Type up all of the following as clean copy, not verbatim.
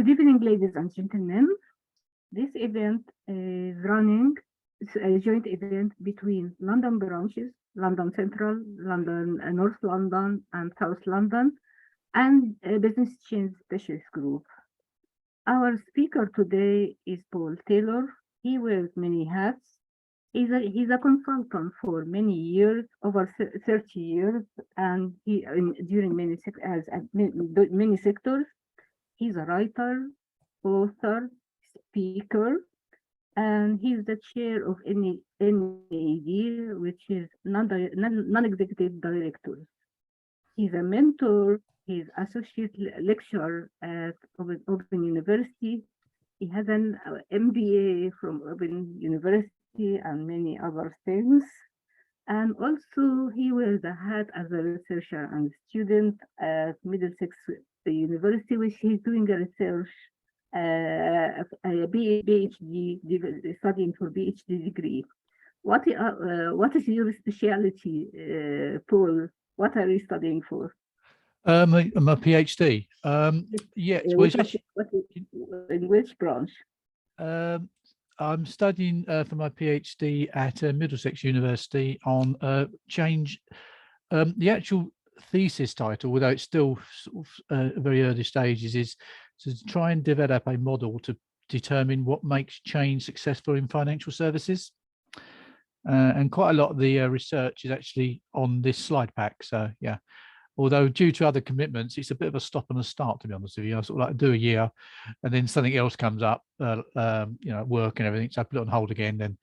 Good evening, ladies and gentlemen. This event is running a joint event between London branches, London Central, London North London, and South London, and a Business Change Specialist Group. Our speaker today is Paul Taylor. He wears many hats. He's a consultant for many years, over 30 years, and during many sectors. He's a writer, author, speaker, and he's the chair of NIOD, which is non-executive directors. He's a mentor. He's associate lecturer at Open University. He has an MBA from Open University and many other things. And also he wears the hat as a researcher and student at Middlesex University, which he's doing a research, a PhD, studying for PhD degree. What is your specialty, Paul? What are you studying for? My PhD. Yeah, in which branch? I'm studying for my PhD at Middlesex University on change. The actual thesis title, although it's still sort of very early stages, is to try and develop a model to determine what makes change successful in financial services. And quite a lot of the research is actually on this slide pack. So yeah, although due to other commitments, it's a bit of a stop and a start, to be honest with you. I sort of like do a year and then something else comes up, work and everything. So I put it on hold again, then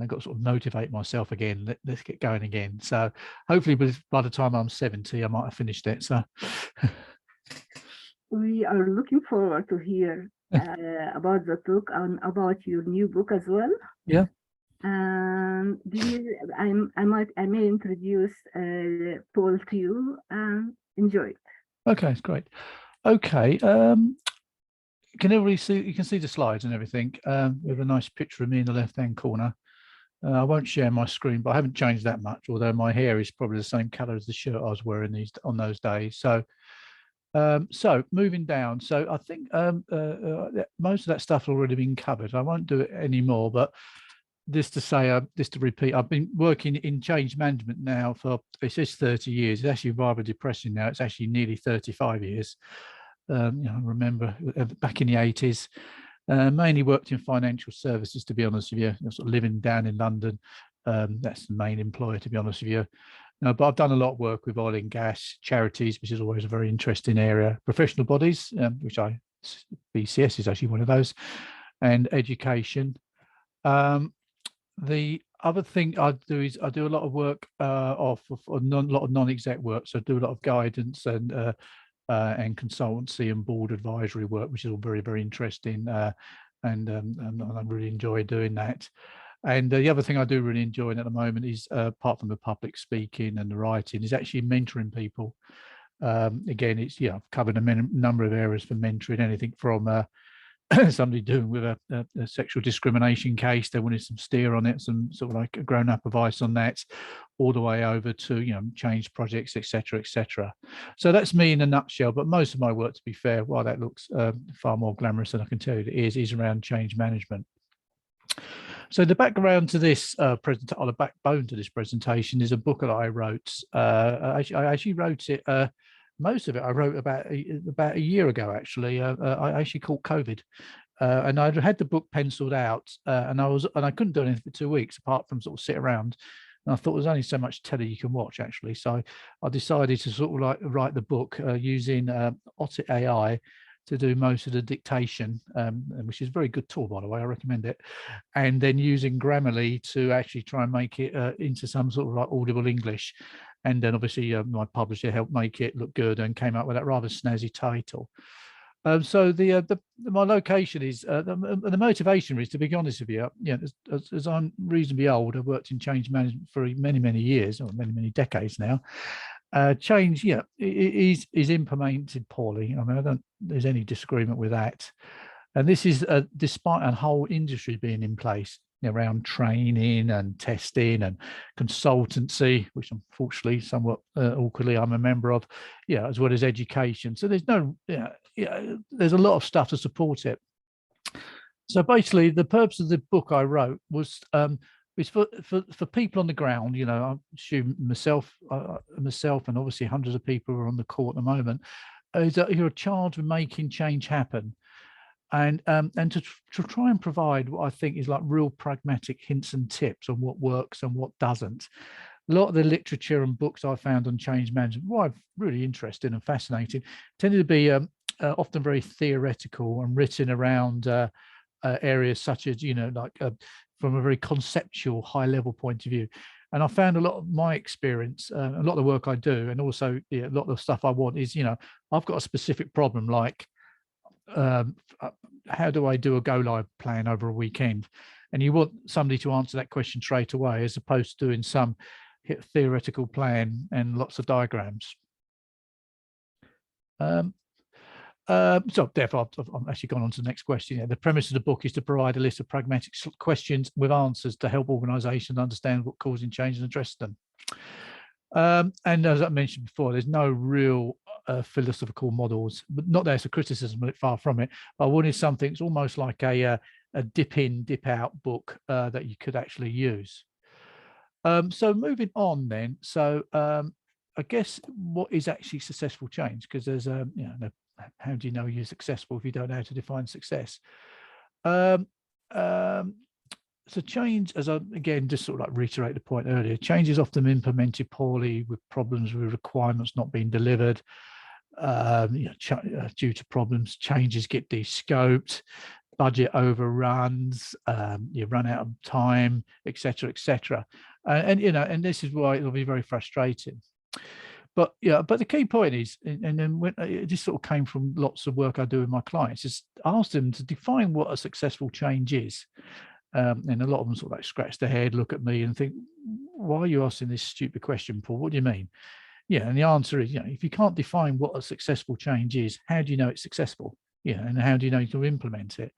I've got to sort of motivate myself again. Let's get going again. So hopefully by the time I'm 70, I might have finished it. So we are looking forward to hear about the talk and about your new book as well. Yeah. And I may introduce Paul to you and enjoy it. Okay, it's great. Okay. Can everybody see? You can see the slides and everything. With a nice picture of me in the left-hand corner. I won't share my screen, but I haven't changed that much, although my hair is probably the same color as the shirt I was wearing on those days. So, moving down. So I think most of that stuff has already been covered. I won't do it anymore, but just to repeat, I've been working in change management now for, it says 30 years. It's actually rather depressing now. It's actually nearly 35 years. I remember back in the 80s. Mainly worked in financial services, to be honest with you. Sort of living down in London. That's the main employer, to be honest with you. But I've done a lot of work with oil and gas, charities, which is always a very interesting area, professional bodies, which BCS is actually one of those, and education. The other thing I do is I do a lot of work a lot of non-exec work. So I do a lot of guidance and consultancy and board advisory work, which is all very, very interesting. And I really enjoy doing that. And the other thing I do really enjoy at the moment is, apart from the public speaking and the writing, is actually mentoring people. Again, I've covered a number of areas for mentoring, anything from somebody doing with a sexual discrimination case, they wanted some steer on it, some sort of like a grown-up advice on that, all the way over to change projects, etc., etc. So that's me in a nutshell. But most of my work, to be fair, while that looks far more glamorous than I can tell you it is around change management. So the background to this presentation, or the backbone to this presentation, is a book that I wrote. I actually wrote it. Most of it I wrote about a year ago, actually. I actually caught COVID, and I had the book penciled out, and I couldn't do anything for 2 weeks apart from sort of sit around. And I thought there's only so much telly you can watch, actually. So I decided to sort of like write the book using Otter AI to do most of the dictation, which is a very good tool, by the way. I recommend it. And then using Grammarly to actually try and make it into some sort of like audible English. And then obviously my publisher helped make it look good and came up with that rather snazzy title. So my location is the motivation is, to be honest with you, as I'm reasonably old, I've worked in change management for many years, or many decades now. Change, is implemented poorly. I mean, I don't. There's any disagreement with that. And this is despite a whole industry being in place. around training and testing and consultancy, which unfortunately somewhat awkwardly I'm a member of, as well as education. So there's there's a lot of stuff to support it. So basically, the purpose of the book I wrote was is for people on the ground. I assume myself and obviously hundreds of people who are on the court at the moment, is that you're charged with making change happen, and to try and provide what I think is like real pragmatic hints and tips on what works and what doesn't. A lot of the literature and books I found on change management, what I'm really interested and fascinating, tended to be often very theoretical and written around areas such as, from a very conceptual, high-level point of view. And I found a lot of my experience, a lot of the work I do, and also a lot of the stuff I want is, I've got a specific problem, like how do I do a go-live plan over a weekend? And you want somebody to answer that question straight away, as opposed to doing some theoretical plan and lots of diagrams. So therefore, I've actually gone on to the next question. The premise of the book is to provide a list of pragmatic questions with answers to help organizations understand what causing change and address them. And as I mentioned before, there's no real philosophical models, but not that it's a criticism, but far from it. I wanted something that's almost like a dip in, dip out book that you could actually use. So moving on then. So I guess what is actually successful change? Because there's how do you know you're successful if you don't know how to define success? So change, as I again just sort of like reiterate the point earlier, change is often implemented poorly, with problems with requirements not being delivered. Due to problems, changes get de-scoped, budget overruns, you run out of time, etc., etc. And this is why it'll be very frustrating. But the key point is, and then when this sort of came from lots of work I do with my clients, is ask them to define what a successful change is. And a lot of them sort of like scratch their head, look at me and think, why are you asking this stupid question, Paul? What do you mean? And the answer is, if you can't define what a successful change is, how do you know it's successful? And how do you know you can implement it?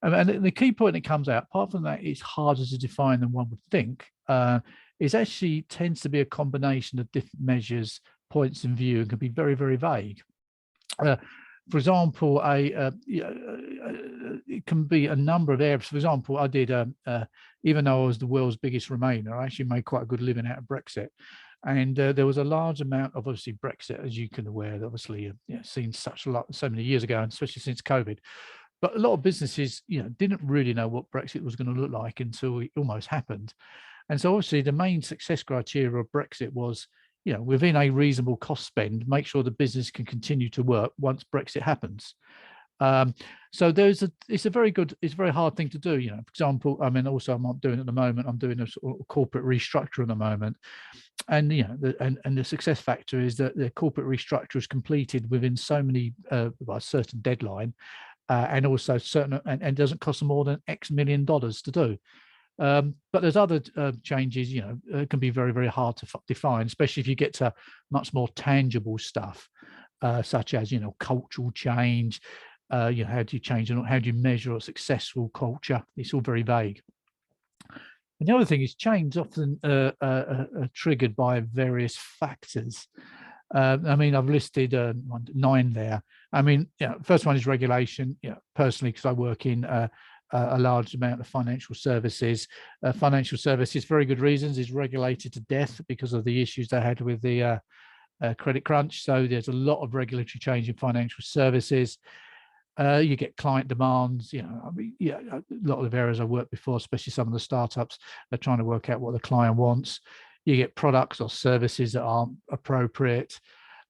And the key point that comes out, apart from that, it's harder to define than one would think, is actually tends to be a combination of different measures, points of view, and can be very, very vague. For example, it can be a number of areas. For example, I did, even though I was the world's biggest Remainer, I actually made quite a good living out of Brexit. And there was a large amount of, obviously, Brexit, as you can aware, obviously, seen so many years ago, and especially since COVID. But a lot of businesses, didn't really know what Brexit was going to look like until it almost happened. And so obviously the main success criteria of Brexit was, within a reasonable cost spend, make sure the business can continue to work once Brexit happens. So it's a very hard thing to do. For example, also I'm not doing at the moment, I'm doing a sort of corporate restructure at the moment. And, the success factor is that the corporate restructure is completed within so many, a certain deadline, and also certain, and doesn't cost more than X million dollars to do. But there's other changes, can be very, very hard to define, especially if you get to much more tangible stuff, such as, cultural change. How do you change and how do you measure a successful culture? It's all very vague. And the other thing is change often triggered by various factors. I've listed 9 there. First one is regulation. Personally, because I work in a large amount of financial services. Financial services, very good reasons, is regulated to death because of the issues they had with the credit crunch. So there's a lot of regulatory change in financial services. You get client demands. A lot of the areas I worked before, especially some of the startups, are trying to work out what the client wants. You get products or services that aren't appropriate.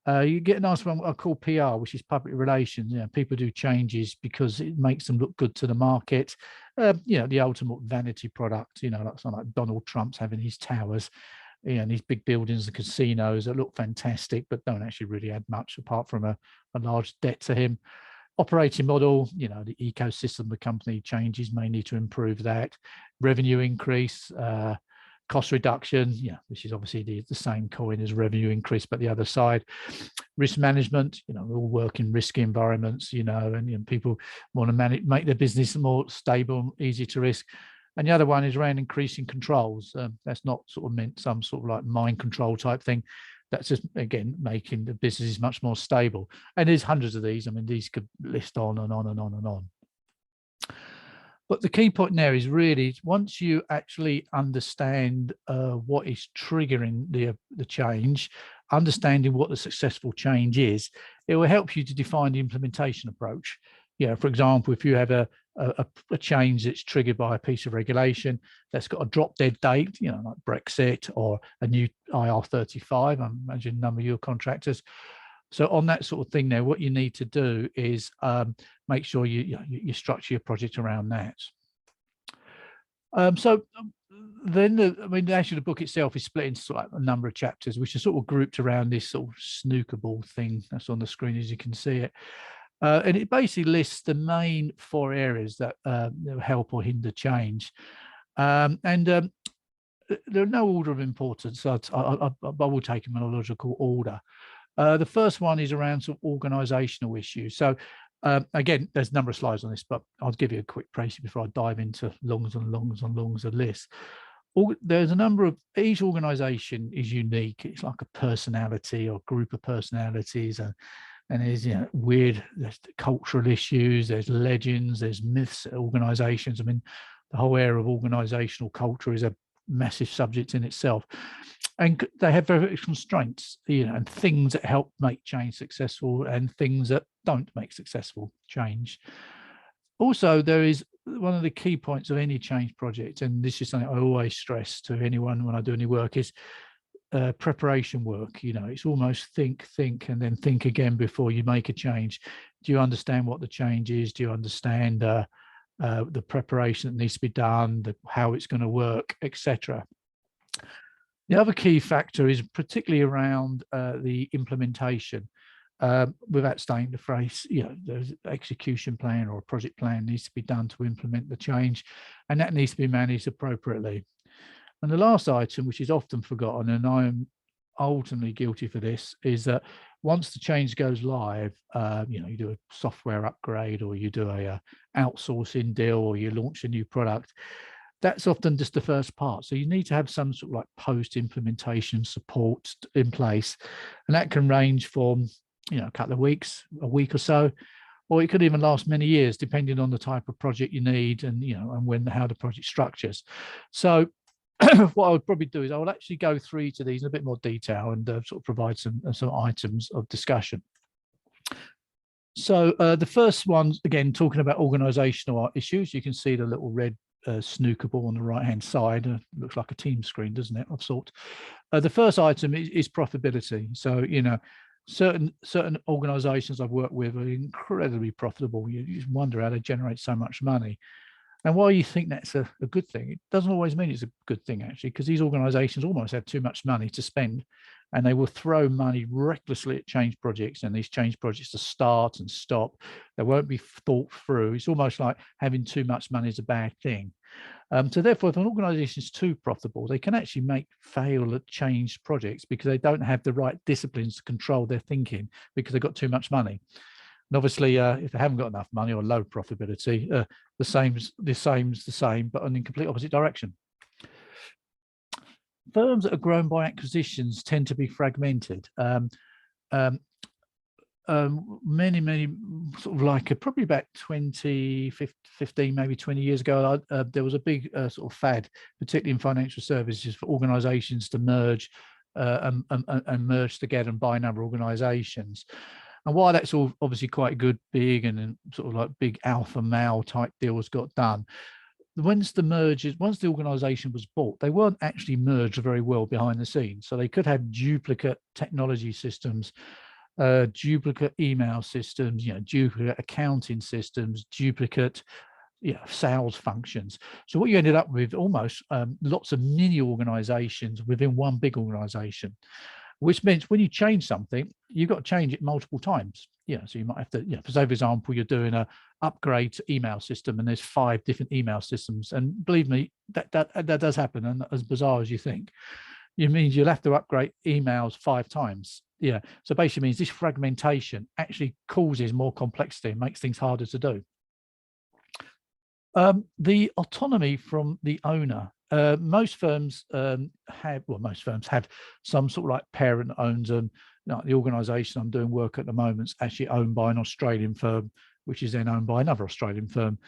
You get a nice one I call PR, which is public relations. People do changes because it makes them look good to the market. The ultimate vanity product. Like something like Donald Trump's having his towers, and these big buildings and casinos that look fantastic, but don't actually really add much apart from a large debt to him. Operating model, the ecosystem of the company changes, may need to improve that. Revenue increase, cost reduction, which is obviously the same coin as revenue increase, but the other side. Risk management, we all work in risky environments, and people want to make their business more stable, easy to risk. And the other one is around increasing controls. That's not sort of meant some sort of like mind control type thing. That's just, again, making the businesses much more stable. And there's hundreds of these. I mean, these could list on and on and on and on. But the key point there is really, once you actually understand what is triggering the change, understanding what the successful change is, it will help you to define the implementation approach. Yeah, for example, if you have a change that's triggered by a piece of regulation that's got a drop dead date, you know, like Brexit or a new IR35, I imagine a number of your contractors. So on that sort of thing there, what you need to do is make sure you structure your project around that. Then actually the book itself is split into sort of like a number of chapters, which are sort of grouped around this sort of snooker ball thing that's on the screen as you can see it. And it basically lists the main 4 areas that help or hinder change. There are no order of importance, so I will take them in a logical order. The first one is around sort of organizational issues. So again, there's a number of slides on this, but I'll give you a quick précis before I dive into longs and longs and longs of lists. There's a number of, each organization is unique. It's like a personality or group of personalities, and there's, you know, there's cultural issues, there's legends, there's myths at organizations. I mean, the whole area of organizational culture is a massive subject in itself. And they have various constraints, you know, and things that help make change successful and things that don't make successful change. Also, there is one of the key points of any change project, and this is something I always stress to anyone when I do any work, is preparation work. You know, it's almost think, and then think again before you make a change. Do you understand what the change is? Do you understand the preparation that needs to be done, how it's going to work, etc. The other key factor is particularly around the implementation. Without stating the phrase, you know, there's an execution plan or a project plan needs to be done to implement the change, and that needs to be managed appropriately. And the last item, which is often forgotten, and I am ultimately guilty for this, is that once the change goes live, you know, you do a software upgrade or you do a outsourcing deal or you launch a new product, that's often just the first part. So you need to have some sort of like post-implementation support in place. And that can range from, you know, a couple of weeks, a week or so, or it could even last many years, depending on the type of project you need and, you know, and how the project structures. So what I would probably do is I will actually go through each of these in a bit more detail and sort of provide some items of discussion. So the first one, again, talking about organizational issues, you can see the little red snooker ball on the right hand side. Looks like a team screen, doesn't it, of sort. The first item is profitability. So, you know, certain organizations I've worked with are incredibly profitable. You just wonder how they generate so much money. And while you think that's a good thing, it doesn't always mean it's a good thing, actually, because these organizations almost have too much money to spend, and they will throw money recklessly at change projects, and these change projects to start and stop. They won't be thought through. It's almost like having too much money is a bad thing. So therefore, if an organization is too profitable, they can actually fail at change projects because they don't have the right disciplines to control their thinking because they've got too much money. And obviously, if they haven't got enough money or low profitability, the same's the same, but in the complete opposite direction. Firms that are grown by acquisitions tend to be fragmented. Many sort of like probably about 15, maybe 20 years ago, there was a big sort of fad, particularly in financial services, for organizations to merge and merge together and buy a number of organizations. And while that's all obviously quite good, big and sort of like big alpha male type deals got done, once the organization was bought, they weren't actually merged very well behind the scenes. So they could have duplicate technology systems, duplicate email systems, you know, duplicate accounting systems, duplicate, you know, sales functions. So what you ended up with almost lots of mini organizations within one big organization, which means when you change something, you've got to change it multiple times. Yeah, so you might have to, you know, for example, you're doing a upgrade to email system and there's 5 different email systems. And believe me, that does happen, and as bizarre as you think. It means you'll have to upgrade emails 5 times. Yeah, so basically means this fragmentation actually causes more complexity and makes things harder to do. The autonomy from the owner. Most firms most firms have some sort of like parent owns them. Like the organisation I'm doing work at the moment is actually owned by an Australian firm, which is then owned by another Australian firm.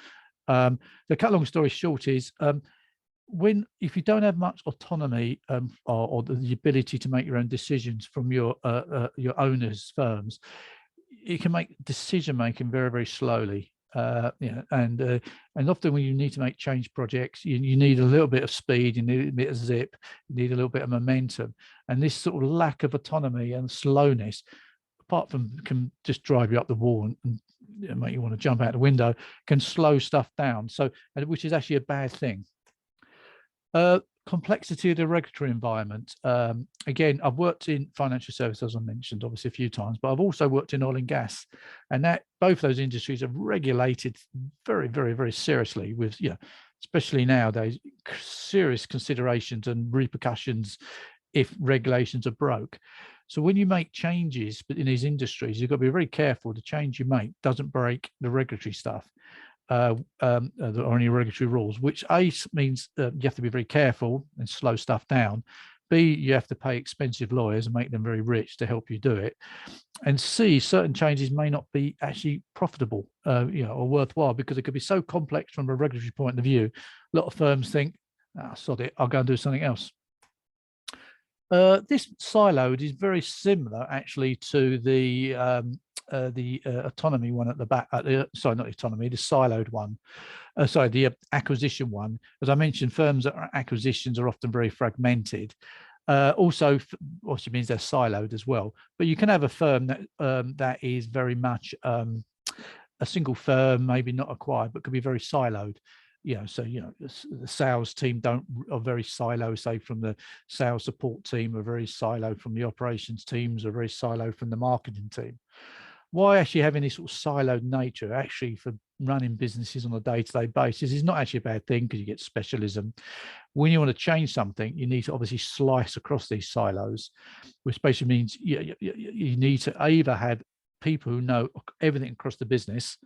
The cut long story short is if you don't have much autonomy or the ability to make your own decisions from your owners' firms, you can make decision making very, very slowly. And often when you need to make change projects, you need a little bit of speed, you need a bit of zip, you need a little bit of momentum. And this sort of lack of autonomy and slowness, apart from can just drive you up the wall and make you want to jump out the window, can slow stuff down. So, which is actually a bad thing. Complexity of the regulatory environment. Again, I've worked in financial services, as I mentioned, obviously a few times, but I've also worked in oil and gas, and that both those industries are regulated very, very, very seriously with, especially nowadays, serious considerations and repercussions if regulations are broke. So when you make changes in these industries, you've got to be very careful the change you make doesn't break the regulatory stuff. Or any regulatory rules, which A means you have to be very careful and slow stuff down. B, you have to pay expensive lawyers and make them very rich to help you do it. And C, certain changes may not be actually profitable, or worthwhile, because it could be so complex from a regulatory point of view. A lot of firms think, sod it, I'll go and do something else. This siloed is very similar actually to the autonomy one at the back. Sorry, not autonomy, the siloed one. The acquisition one. As I mentioned, firms that are acquisitions are often very fragmented. Also, obviously means they're siloed as well. But you can have a firm that that is very much a single firm, maybe not acquired, but could be very siloed. The sales team are very siloed, say from the sales support team, are very siloed from the operations teams, are very siloed from the marketing team. Why actually having this sort of siloed nature actually for running businesses on a day-to-day basis is not actually a bad thing, because you get specialism. When you want to change something, you need to obviously slice across these silos, which basically means you need to either have people who know everything across the business,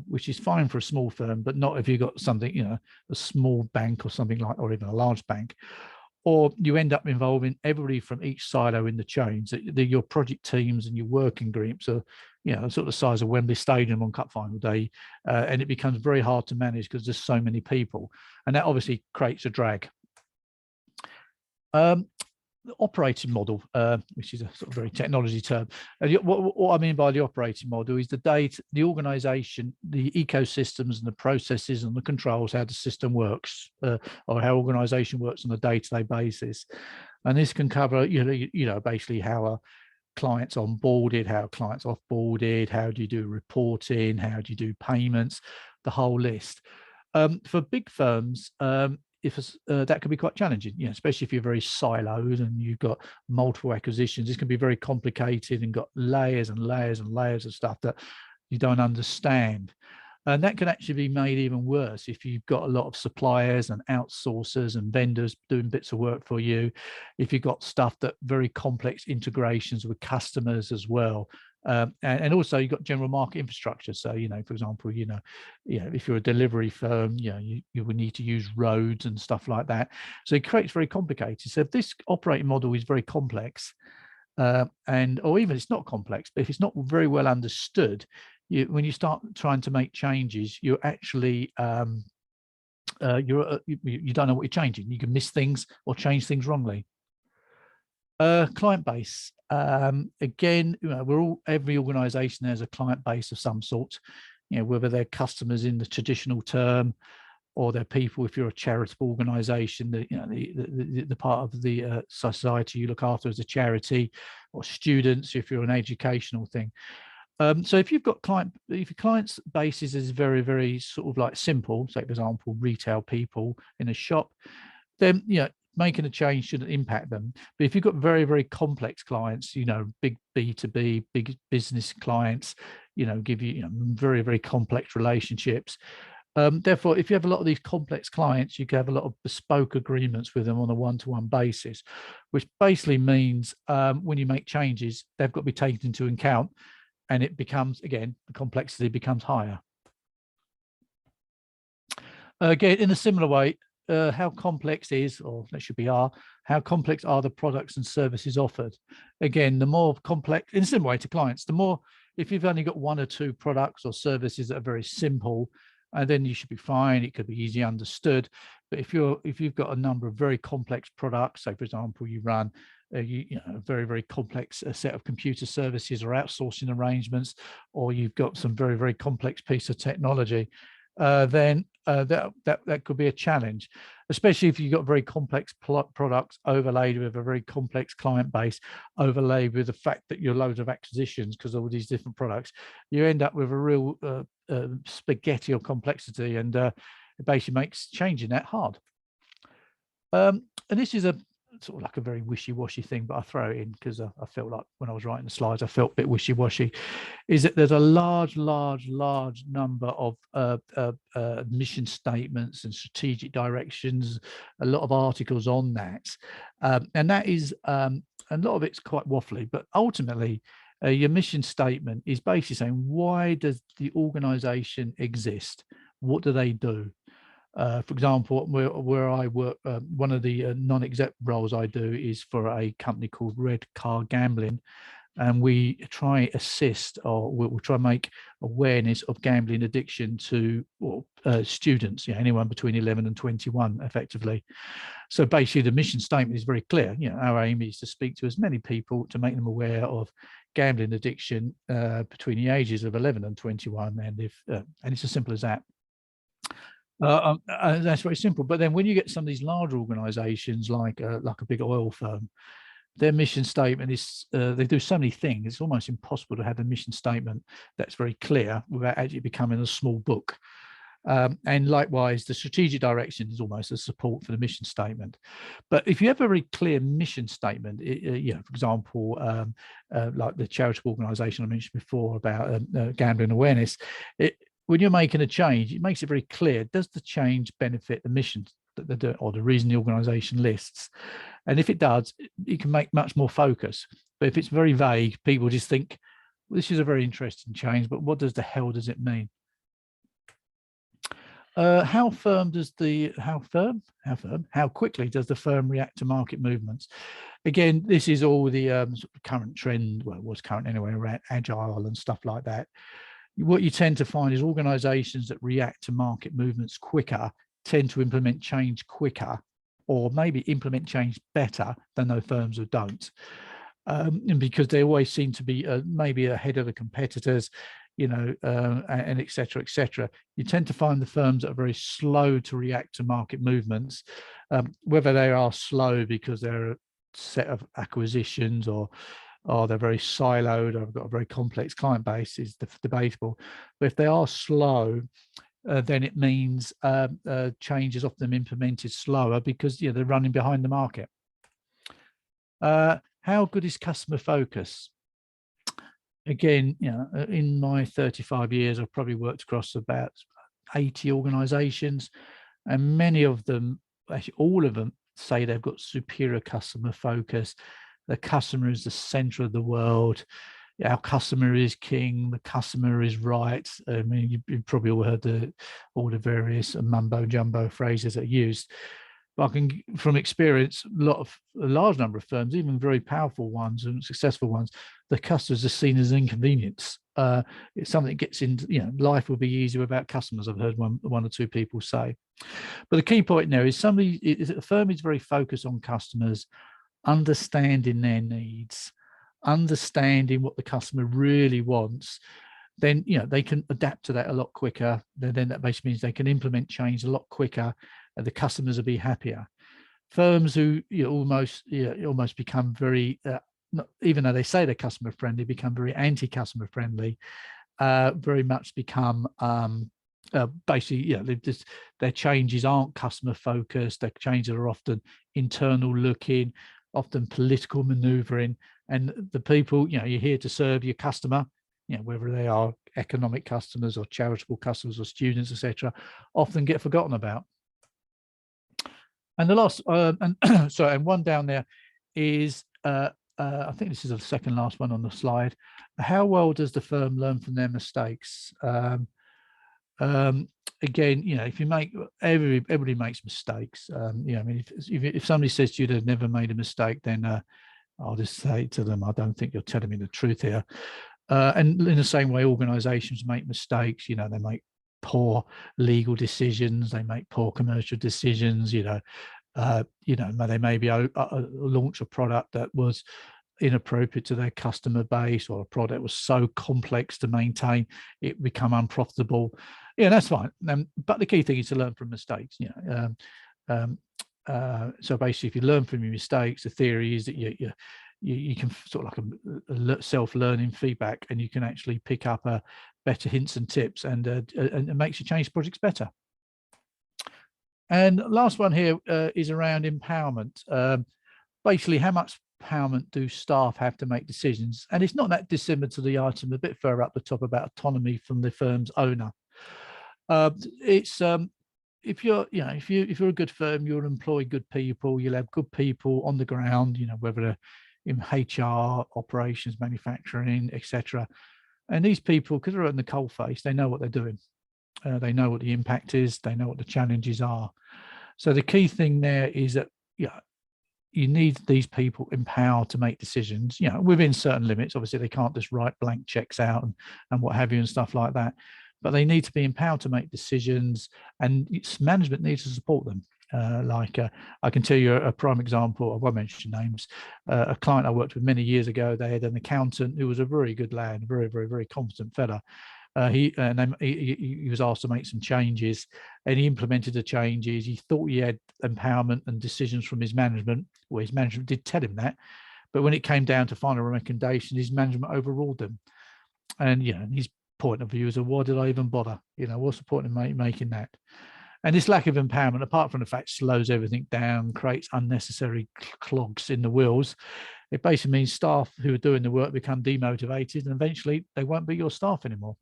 which is fine for a small firm, but not if you've got something, a small bank or something like, or even a large bank. Or you end up involving everybody from each silo in the chains. Your project teams and your working groups are, sort of the size of Wembley Stadium on Cup Final day, and it becomes very hard to manage because there's so many people, and that obviously creates a drag. The operating model, which is a sort of very technology term. What I mean by the operating model is the organization, the ecosystems and the processes and the controls, how the system works, or how organization works on a day-to-day basis. And this can cover, basically how are clients onboarded, how are clients offboarded, how do you do reporting, how do you do payments, the whole list. For big firms, that can be quite challenging, especially if you're very siloed and you've got multiple acquisitions. This can be very complicated and got layers and layers and layers of stuff that you don't understand. And that can actually be made even worse if you've got a lot of suppliers and outsourcers and vendors doing bits of work for you. If you've got stuff that very complex integrations with customers as well. And also you've got general market infrastructure. So, for example, if you're a delivery firm, you would need to use roads and stuff like that. So it creates very complicated. So if this operating model is very complex, or even it's not complex, but if it's not very well understood, when you start trying to make changes, you're actually you don't know what you're changing. You can miss things or change things wrongly. Client base. Again, every organization has a client base of some sort, whether they're customers in the traditional term or they're people, if you're a charitable organization, the part of the society you look after as a charity, or students if you're an educational thing. So if you've got if your client's basis is very, very sort of like simple, say for example, retail people in a shop, then making a change shouldn't impact them. But if you've got very, very complex clients, big B2B, big business clients, give you, very, very complex relationships. Therefore, if you have a lot of these complex clients, you can have a lot of bespoke agreements with them on a one-to-one basis, which basically means when you make changes, they've got to be taken into account, and it becomes, again, the complexity becomes higher. Again, in a similar way, how complex is, or that should be how complex are the products and services offered? Again, the more complex, in a similar way to clients, the more, if you've only got one or two products or services that are very simple, then you should be fine. It could be easily understood. But if you've got a number of very complex products, say for example, you run a very, very complex set of computer services or outsourcing arrangements, or you've got some very, very complex piece of technology, then that could be a challenge, especially if you've got very complex products overlaid with a very complex client base, overlaid with the fact that you're loads of acquisitions because of all these different products. You end up with a real spaghetti of complexity, and it basically makes changing that hard. And this is a sort of like a very wishy-washy thing, but I throw it in because I felt like when I was writing the slides, I felt a bit wishy-washy, is that there's a large number of mission statements and strategic directions, a lot of articles on that. And that is, a lot of it's quite waffly, but ultimately, your mission statement is basically saying, why does the organization exist? What do they do? For example, where I work, one of the non-exec roles I do is for a company called Red Car Gambling, and we try assist, or we'll try and make awareness of gambling addiction to students, anyone between 11 and 21, effectively. So basically, the mission statement is very clear. Our aim is to speak to as many people to make them aware of gambling addiction between the ages of 11 and 21, and it's as simple as that. That's very simple. But then when you get some of these larger organizations like a big oil firm, their mission statement is, they do so many things, it's almost impossible to have a mission statement that's very clear without actually becoming a small book. And likewise, the strategic direction is almost a support for the mission statement. But if you have a very clear mission statement, for example, like the charitable organization I mentioned before about gambling awareness, when you're making a change, it makes it very clear, does the change benefit the mission that they're doing, or the reason the organization lists? And if it does, you can make much more focus. But if it's very vague, people just think, well, this is a very interesting change, but what does the hell does it mean? How quickly does the firm react to market movements? Again, this is all the sort of current trend, well, it was current anyway, around agile and stuff like that. What you tend to find is organizations that react to market movements quicker tend to implement change quicker, or maybe implement change better than those firms who don't. And because they always seem to be maybe ahead of the competitors, and et cetera, et cetera. You tend to find the firms that are very slow to react to market movements, whether they are slow because they're a set of acquisitions, or they're very siloed, or have got a very complex client base, is debatable. But if they are slow, then it means change is often implemented slower because they're running behind the market. How good is customer focus? Again, in my 35 years, I've probably worked across about 80 organizations, and many of them, actually all of them, say they've got superior customer focus. The customer is the center of the world. Our customer is king. The customer is right. I mean, you've probably all heard all the various mumbo jumbo phrases that are used. But I can, from experience, a large number of firms, even very powerful ones and successful ones, the customers are seen as an inconvenience. It's something that gets into, life will be easier without customers, I've heard one or two people say. But the key point now is a firm is very focused on customers, understanding their needs, understanding what the customer really wants. Then they can adapt to that a lot quicker. Then that basically means they can implement change a lot quicker, and the customers will be happier. Firms who almost become very, even though they say they're customer friendly, become very anti-customer friendly. Very much become basically, their changes aren't customer focused. Their changes are often internal looking, often political maneuvering, and the people you're here to serve your customer, whether they are economic customers or charitable customers or students, etc., often get forgotten about. And the last, and one down there is, I think this is the second last one on the slide. How well does the firm learn from their mistakes? Again, if you make everybody makes mistakes. I mean, if somebody says to you they've never made a mistake, then I'll just say to them, I don't think you're telling me the truth here. And in the same way, organizations make mistakes. They make poor legal decisions, they make poor commercial decisions. They maybe launch a product that was inappropriate to their customer base, or a product was so complex to maintain it become unprofitable. That's fine. But the key thing is to learn from mistakes. So basically, if you learn from your mistakes, the theory is that you can sort of like a self-learning feedback, and you can actually pick up better hints and tips, and it makes your change projects better. And last one here is around empowerment. Basically, how much empowerment do staff have to make decisions? And it's not that dissimilar to the item a bit further up the top about autonomy from the firm's owner. If you're a good firm, you'll employ good people. You'll have good people on the ground. Whether they're in HR, operations, manufacturing, etc. And these people, because they're in the coalface, they know what they're doing. They know what the impact is. They know what the challenges are. So the key thing there is that you need these people empowered to make decisions, within certain limits. Obviously, they can't just write blank checks out and what have you and stuff like that. But they need to be empowered to make decisions, and management needs to support them. I can tell you a prime example. I won't mention names. A client I worked with many years ago, they had an accountant who was a very good lad, very, very, very competent fella. He was asked to make some changes, and he implemented the changes. He thought he had empowerment and decisions from his management. Well, his management did tell him that, but when it came down to final recommendation, his management overruled them. And his point of view is, why did I even bother? What's the point in making that? And this lack of empowerment, apart from the fact, slows everything down, creates unnecessary clogs in the wheels. It basically means staff who are doing the work become demotivated, and eventually they won't be your staff anymore.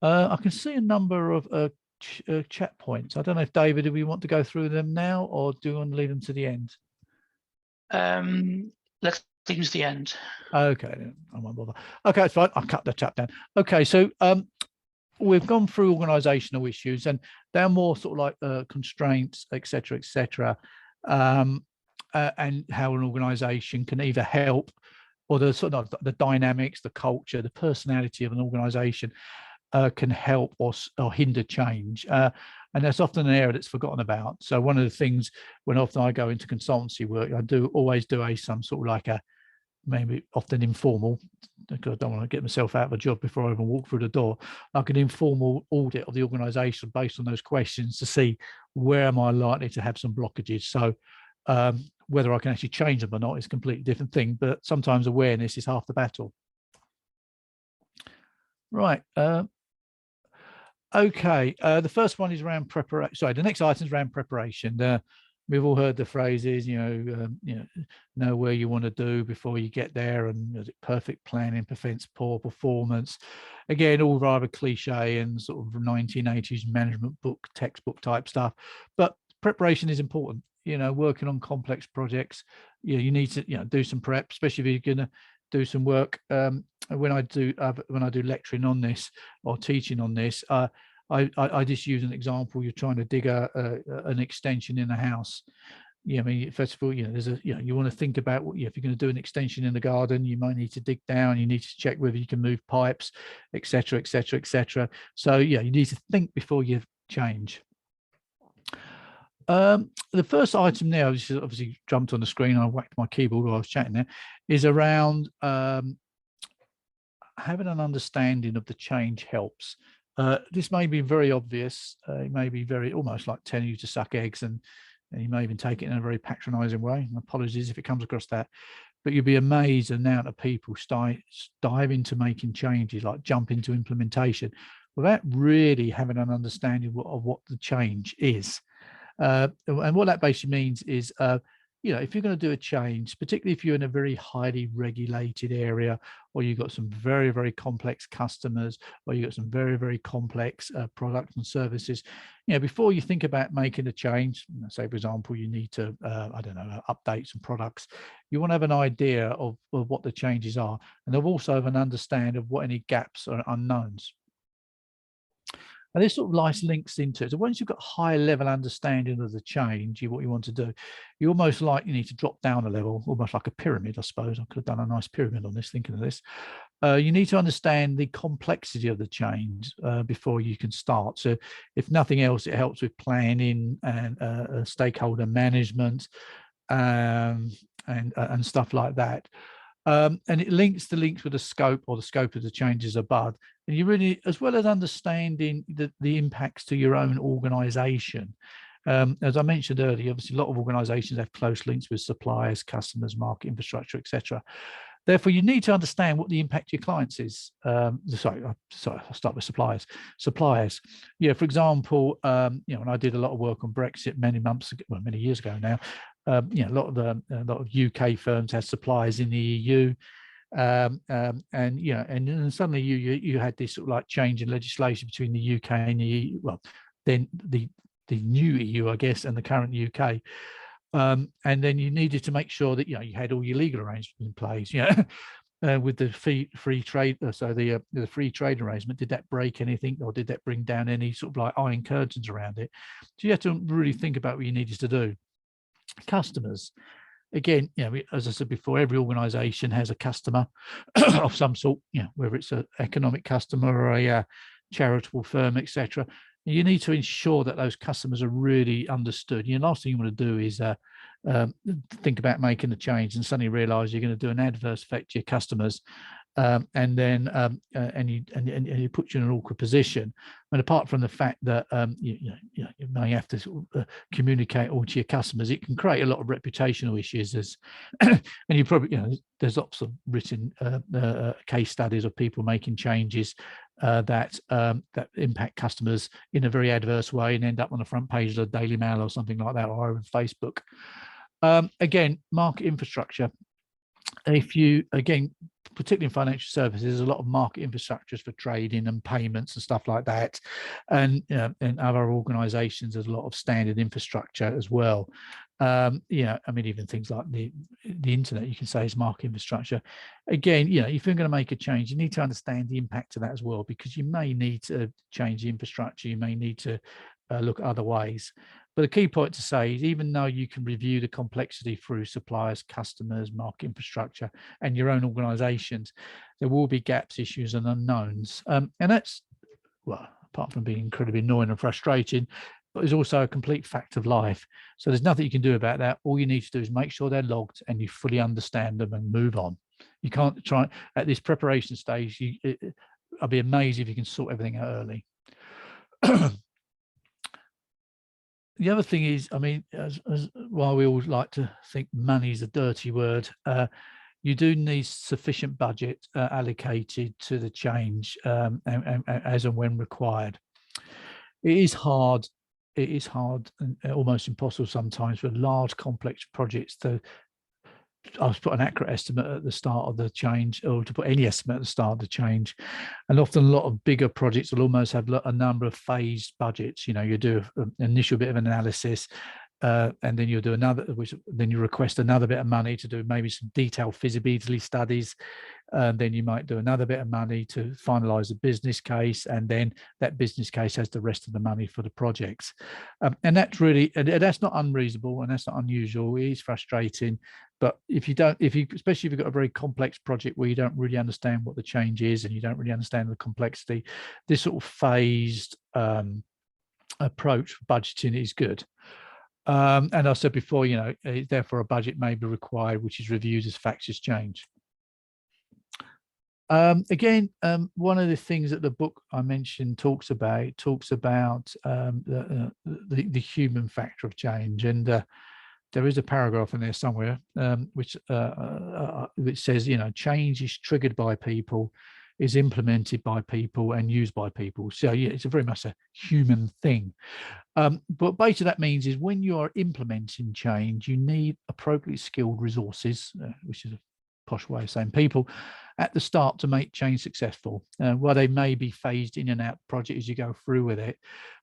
I can see a number of chat points. I don't know if, David, do we want to go through them now, or do you want to leave them to the end? Let's leave them to the end. Okay, then I won't bother. Okay, it's fine. I'll cut the chat down. Okay, so we've gone through organizational issues, and they're more sort of like constraints, etc., and how an organization can either help, or the sort of the dynamics, the culture, the personality of an organization can help or hinder change. And that's often an area that's forgotten about. So one of the things, when often I go into consultancy work, I always do some sort of like maybe often informal, because I don't want to get myself out of a job before I even walk through the door, like an informal audit of the organization based on those questions to see where am I likely to have some blockages. So whether I can actually change them or not is a completely different thing, but sometimes awareness is half the battle. Right. Okay. The first one is around preparation. Sorry, the next item is around preparation. We've all heard the phrases, know where you want to do before you get there, and is it perfect planning prevents poor performance. Again, all rather cliche and sort of 1980s management book, textbook type stuff. But preparation is important. Working on complex projects, you need to do some prep, especially if you're going to do some work. When I do lecturing on this or teaching on this, I just use an example. You're trying to dig an extension in a house. I mean, first of all, there's you want to think about if you're going to do an extension in the garden, you might need to dig down. You need to check whether you can move pipes, etc., etc., etc. So you need to think before you change. The first item there, which obviously jumped on the screen, I whacked my keyboard while I was chatting there, is around having an understanding of the change helps. This may be very obvious. It may be almost like telling you to suck eggs, and you may even take it in a very patronizing way. And apologies if it comes across that, but you'd be amazed at the amount of people dive into making changes, like jump into implementation, without really having an understanding of what the change is. And what that basically means is, if you're going to do a change, particularly if you're in a very highly regulated area, or you've got some very, very complex customers, or you've got some very, very complex products and services, before you think about making a change, say, for example, you need to, update some products, you want to have an idea of what the changes are, and they'll also have an understanding of what any gaps or unknowns. And this sort of nice links into it. So once you've got high level understanding of the change, what you want to do, you almost like you need to drop down a level, almost like a pyramid, I suppose. I could have done a nice pyramid on this, thinking of this. You need to understand the complexity of the change before you can start. So if nothing else, it helps with planning and stakeholder management and stuff like that. And it links with the scope or the scope of the changes above. And you really, as well as understanding the impacts to your own organization. As I mentioned earlier, obviously a lot of organizations have close links with suppliers, customers, market infrastructure, etc. Therefore, you need to understand what the impact to your clients is. Sorry, I'll start with suppliers. Suppliers, yeah. For example, when I did a lot of work on Brexit many months ago, well, many years ago now, a lot of UK firms had suppliers in the EU, and then suddenly you had this sort of like change in legislation between the UK and the EU. Well, then the new EU, I guess, and the current UK. And then you needed to make sure that you had all your legal arrangements in place. With the free trade, so the free trade arrangement, did that break anything, or did that bring down any sort of like iron curtains around it? So you have to really think about what you needed to do. Customers, again, as I said before, every organization has a customer of some sort, whether it's an economic customer or a charitable firm, etc. You need to ensure that those customers are really understood. Last thing you want to do is think about making a change and suddenly realize you're going to do an adverse effect to your customers, and then it puts you in an awkward position. And apart from the fact that you may have to sort of, communicate all to your customers, it can create a lot of reputational issues. And you probably, there's lots of written case studies of people making changes that impact customers in a very adverse way and end up on the front page of the Daily Mail or something like that, or on Facebook. Again, market infrastructure. If you, again, particularly in financial services, there's a lot of market infrastructures for trading and payments and stuff like that. And in other organizations, there's a lot of standard infrastructure as well. Even things like the internet, you can say is market infrastructure. Again, if you're going to make a change, you need to understand the impact of that as well, because you may need to change the infrastructure. You may need to look at other ways. But the key point to say is, even though you can review the complexity through suppliers, customers, market infrastructure, and your own organizations, there will be gaps, issues, and unknowns. And that's, well, apart from being incredibly annoying and frustrating, but it's also a complete fact of life. So there's nothing you can do about that. All you need to do is make sure they're logged and you fully understand them and move on. You can't try at this preparation stage. I'll be amazed if you can sort everything out early. The other thing is, while we always like to think money is a dirty word, you do need sufficient budget allocated to the change as and when required. It is hard and almost impossible sometimes for large complex projects to put an accurate estimate at the start of the change, or to put any estimate at the start of the change. And often a lot of bigger projects will almost have a number of phased budgets. You do an initial bit of an analysis, and then you'll do another, then you request another bit of money to do maybe some detailed feasibility studies. Then you might do another bit of money to finalize the business case, and then that business case has the rest of the money for the projects. And that's really, and that's not unreasonable, and that's not unusual. It is frustrating, but especially if you've got a very complex project where you don't really understand what the change is and you don't really understand the complexity, this sort of phased approach for budgeting is good. And I said before, therefore a budget may be required, which is reviewed as factors change. Again, one of the things that the book I mentioned talks about the human factor of change, and there is a paragraph in there somewhere which says, change is triggered by people, is implemented by people, and used by people. So yeah, it's very much a human thing. But basically that means is when you are implementing change, you need appropriately skilled resources, which is a posh way of saying people, at the start to make change successful. While they may be phased in and out the project as you go through with it,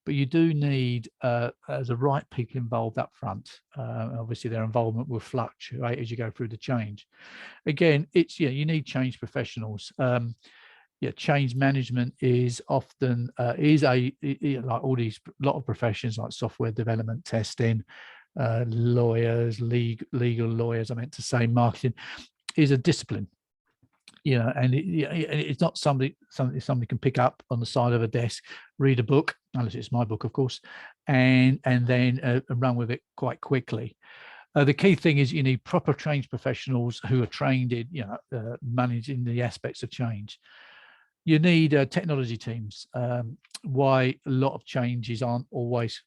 but you do need the right people involved up front. Obviously their involvement will fluctuate as you go through the change. Again, it's, you need change professionals. yeah, change management is often like all these lot of professions like software development, testing, lawyers, legal lawyers, I meant to say, marketing, is a discipline. You know, and it's not something somebody can pick up on the side of a desk, read a book, unless it's my book, of course, and then run with it quite quickly. The key thing is you need proper change professionals who are trained in, you know, managing the aspects of change. You need technology teams. Why a lot of changes aren't always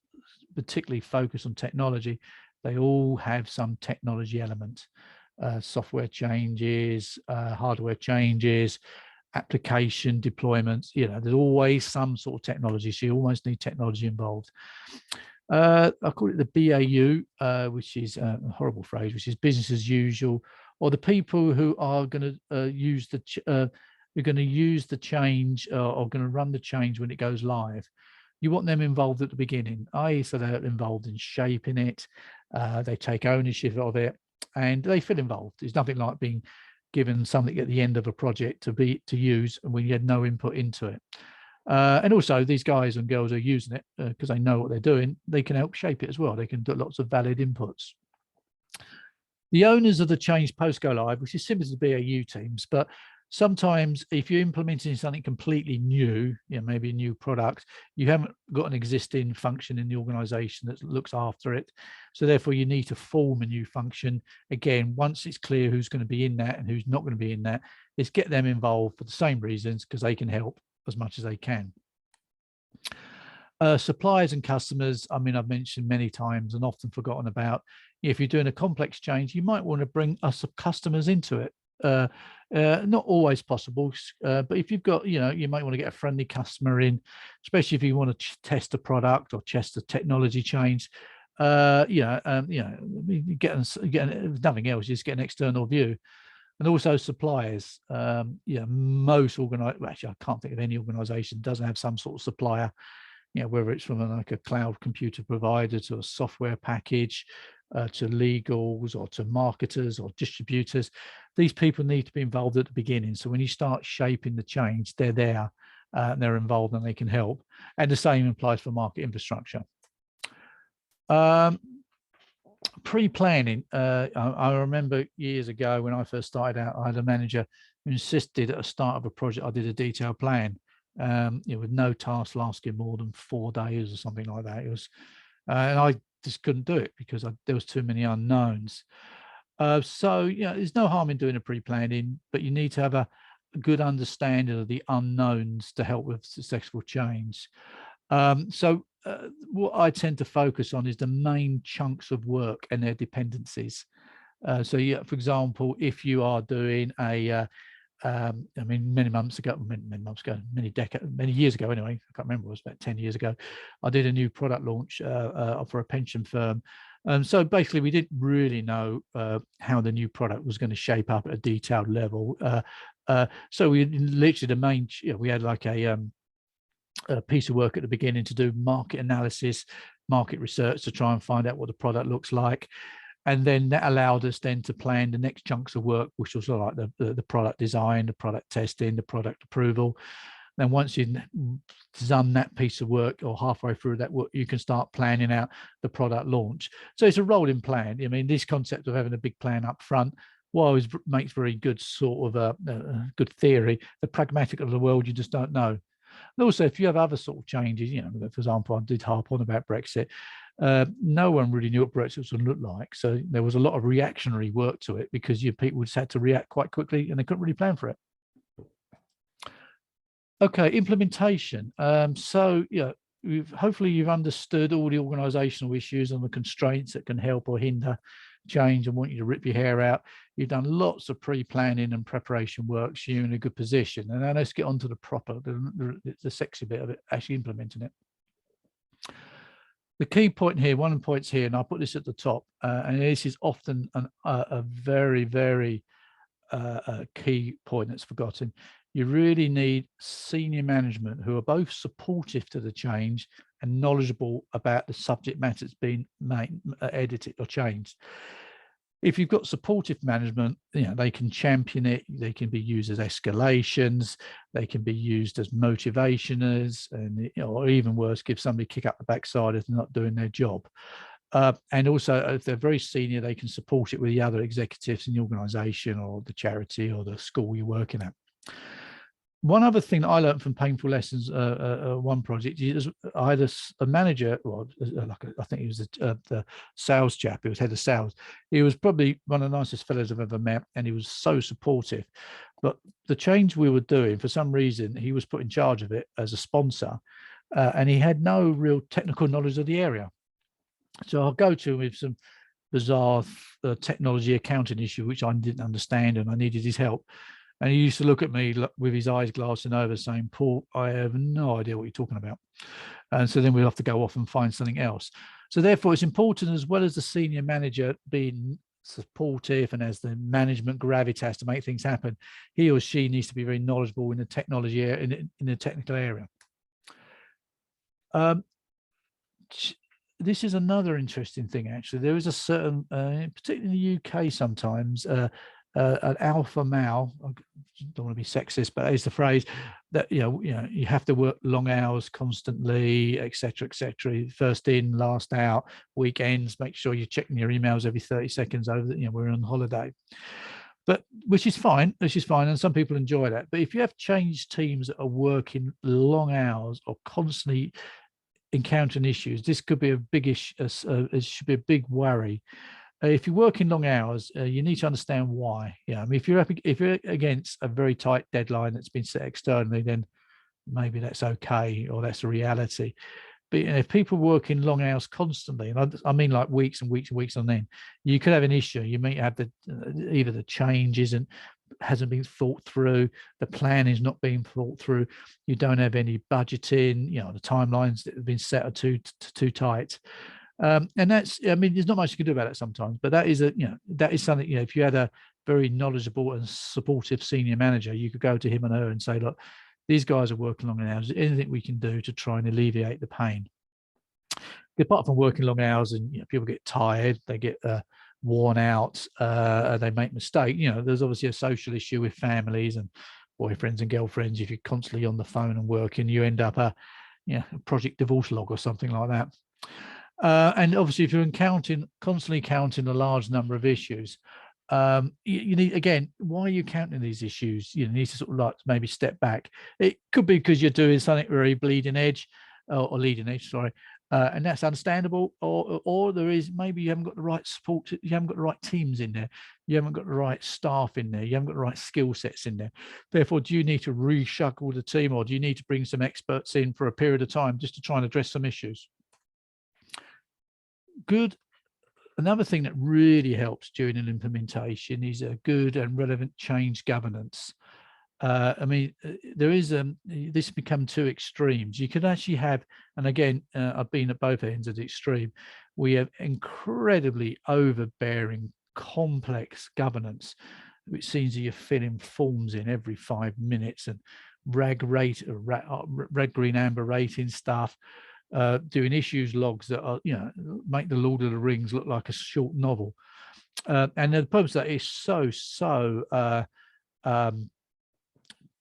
particularly focused on technology. They all have some technology element. Software changes, hardware changes, application deployments, you know, there's always some sort of technology. So you almost need technology involved. I call it the BAU, which is a horrible phrase, which is business as usual, or the people who are going to use the change or going to run the change when it goes live. You want them involved at the beginning, i.e. so they're involved in shaping it, they take ownership of it, and they feel involved. There's nothing like being given something at the end of a project to use and when you had no input into it. And also these guys and girls are using it because they know what they're doing. They can help shape it as well. They can do lots of valid inputs. The owners of the change post go live, which is similar to BAU teams, but sometimes if you're implementing something completely new, you know, maybe a new product, you haven't got an existing function in the organization that looks after it. So therefore you need to form a new function. Again, once it's clear who's going to be in that and who's not going to be in that, is get them involved for the same reasons, because they can help as much as they can. Suppliers and customers, I mean, I've mentioned many times and often forgotten about. If you're doing a complex change, you might want to bring us customers into it. Not always possible, but if you've got, you know, you might want to get a friendly customer in, especially if you want to test a product or test a technology change. You know, you get nothing else, you just get an external view. And also suppliers. Yeah, most organizations, actually, I can't think of any organization doesn't have some sort of supplier. You know, whether it's from like a cloud computer provider to a software package, to legals or to marketers or distributors. These people need to be involved at the beginning. So when you start shaping the change, they're there, and they're involved and they can help. And the same applies for market infrastructure. Pre-planning. I remember years ago when I first started out, I had a manager who insisted at the start of a project I did a detailed plan, you know, with no task lasting more than 4 days or something like that. It was, and I just couldn't do it because there was too many unknowns. So yeah, there's no harm in doing a pre-planning, but you need to have a good understanding of the unknowns to help with successful change. What I tend to focus on is the main chunks of work and their dependencies. So yeah, for example, if you are doing a I mean, many years ago anyway, I can't remember, it was about 10 years ago, I did a new product launch for a pension firm. So basically we didn't really know how the new product was going to shape up at a detailed level. So we literally we had like a piece of work at the beginning to do market analysis, market research to try and find out what the product looks like. And then that allowed us then to plan the next chunks of work, which was like the product design, the product testing, the product approval. Then once you've done that piece of work or halfway through that work, you can start planning out the product launch. So it's a rolling plan. I mean, this concept of having a big plan up front, while always makes very good sort of a good theory, the pragmatic of the world, you just don't know. And also, if you have other sort of changes, you know, for example, I did harp on about Brexit. No one really knew what Brexit was going to look like. So there was a lot of reactionary work to it because people just had to react quite quickly and they couldn't really plan for it. Okay, implementation. So, yeah, hopefully you've understood all the organizational issues and the constraints that can help or hinder change and want you to rip your hair out. You've done lots of pre-planning and preparation work, so you're in a good position. And now let's get on to the sexy bit of it, actually implementing it. The key point here, one of the points here, and I'll put this at the top, and this is often a very, very key point that's forgotten. You really need senior management who are both supportive to the change and knowledgeable about the subject matter that's been edited or changed. If you've got supportive management, they can champion it. They can be used as escalations. They can be used as motivationers, and or even worse, give somebody a kick up the backside if they're not doing their job. And also, if they're very senior, they can support it with the other executives in the organisation or the charity or the school you're working at. One other thing that I learned from painful lessons, one project, is I had a manager, well, I think he was the sales chap. He was head of sales. He was probably one of the nicest fellows I've ever met, and he was so supportive. But the change we were doing, for some reason, he was put in charge of it as a sponsor, and he had no real technical knowledge of the area. So I'll go to him with some bizarre technology accounting issue, which I didn't understand, and I needed his help. And he used to look at me with his eyes glassing over, saying, "Paul, I have no idea what you're talking about." And so then we'll have to go off and find something else. So therefore, it's important, as well as the senior manager being supportive and as the management gravitas to make things happen, he or she needs to be very knowledgeable in the technology in the technical area. This is another interesting thing, actually. There is a certain, particularly in the UK sometimes, an alpha male, I don't want to be sexist, but it's the phrase that, you have to work long hours constantly, etc., etc. First in, last out, weekends, make sure you're checking your emails every 30 seconds over, we're on holiday. But which is fine, and some people enjoy that. But if you have changed teams that are working long hours or constantly encountering issues, this could be a big issue. It should be a big worry. If you're working long hours, you need to understand why. If you're against a very tight deadline that's been set externally, then maybe that's okay, or that's a reality. But if people are working long hours constantly, and I mean like weeks and weeks and weeks on end, you could have an issue. You may have either the change hasn't been thought through, the plan is not being thought through, you don't have any budgeting, the timelines that have been set are too tight. And that's, there's not much you can do about it sometimes, but that is that is something, if you had a very knowledgeable and supportive senior manager, you could go to him and her and say, look, these guys are working long hours, anything we can do to try and alleviate the pain. Apart from working long hours, and people get tired, they get worn out, they make mistakes, there's obviously a social issue with families and boyfriends and girlfriends. If you're constantly on the phone and working, you end up a project divorce log or something like that. And obviously, if you're constantly counting a large number of issues, you need, again, why are you counting these issues? You need to sort of like maybe step back. It could be because you're doing something very bleeding edge or leading edge, sorry, and that's understandable. Or there is, maybe you haven't got the right support, you haven't got the right teams in there, you haven't got the right staff in there, you haven't got the right skill sets in there. Therefore, do you need to reshuffle the team, or do you need to bring some experts in for a period of time just to try and address some issues? Good. Another thing that really helps during an implementation is a good and relevant change governance. There is this become two extremes. You could actually have, and again, I've been at both ends of the extreme. We have incredibly overbearing, complex governance, which seems that you're filling forms in every 5 minutes and red, green, amber rating stuff. Doing issues logs that are, make the Lord of the Rings look like a short novel. And the purpose of that is so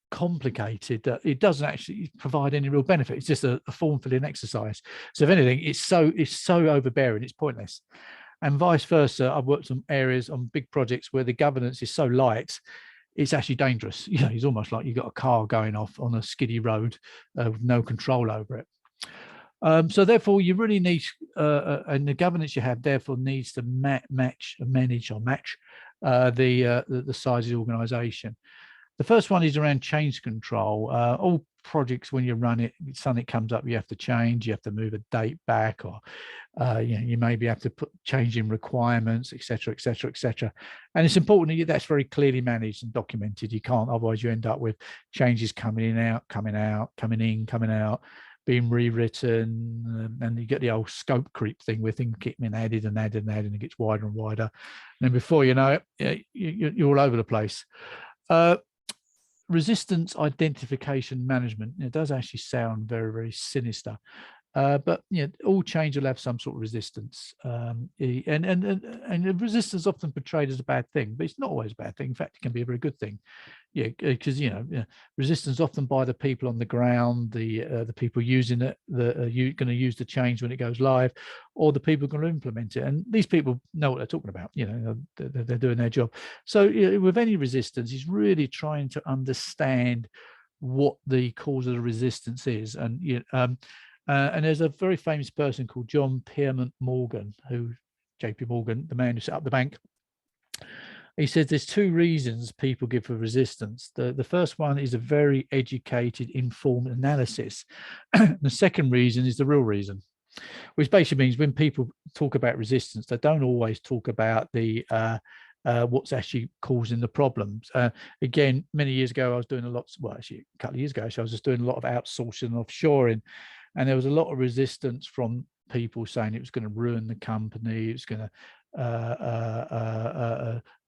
complicated that it doesn't actually provide any real benefit. It's just a form filling exercise. So if anything, it's so overbearing, it's pointless. And vice versa, I've worked on areas on big projects where the governance is so light, it's actually dangerous. It's almost like you've got a car going off on a skiddy road with no control over it. So therefore, you really need, and the governance you have therefore needs to match the size of the organisation. The first one is around change control. All projects, when you run it, something comes up, you have to change, you have to move a date back, or you maybe have to change in requirements, etc., etc., etc. And it's important that that's very clearly managed and documented. You can't, otherwise you end up with changes coming in, coming out, being rewritten, and you get the old scope creep thing where things keep being added and it gets wider and wider. And then before you know it, you're all over the place. Resistance identification management, it does actually sound very, very sinister. But all change will have some sort of resistance, and the resistance is often portrayed as a bad thing, but it's not always a bad thing. In fact, it can be a very good thing. Because resistance often by the people on the ground, the people using it, that are going to use the change when it goes live, or the people going to implement it. And these people know what they're talking about. They're doing their job. So with any resistance, it's really trying to understand what the cause of the resistance is, and there's a very famous person called John Pierpont Morgan, who JP Morgan, the man who set up the bank. He says there's two reasons people give for resistance. The first one is a very educated, informed analysis. The second reason is the real reason, which basically means when people talk about resistance, they don't always talk about the what's actually causing the problems. Again, many years ago, I was doing actually a couple of years ago, so I was just doing a lot of outsourcing and offshoring. And there was a lot of resistance from people saying it was going to ruin the company. It was going to,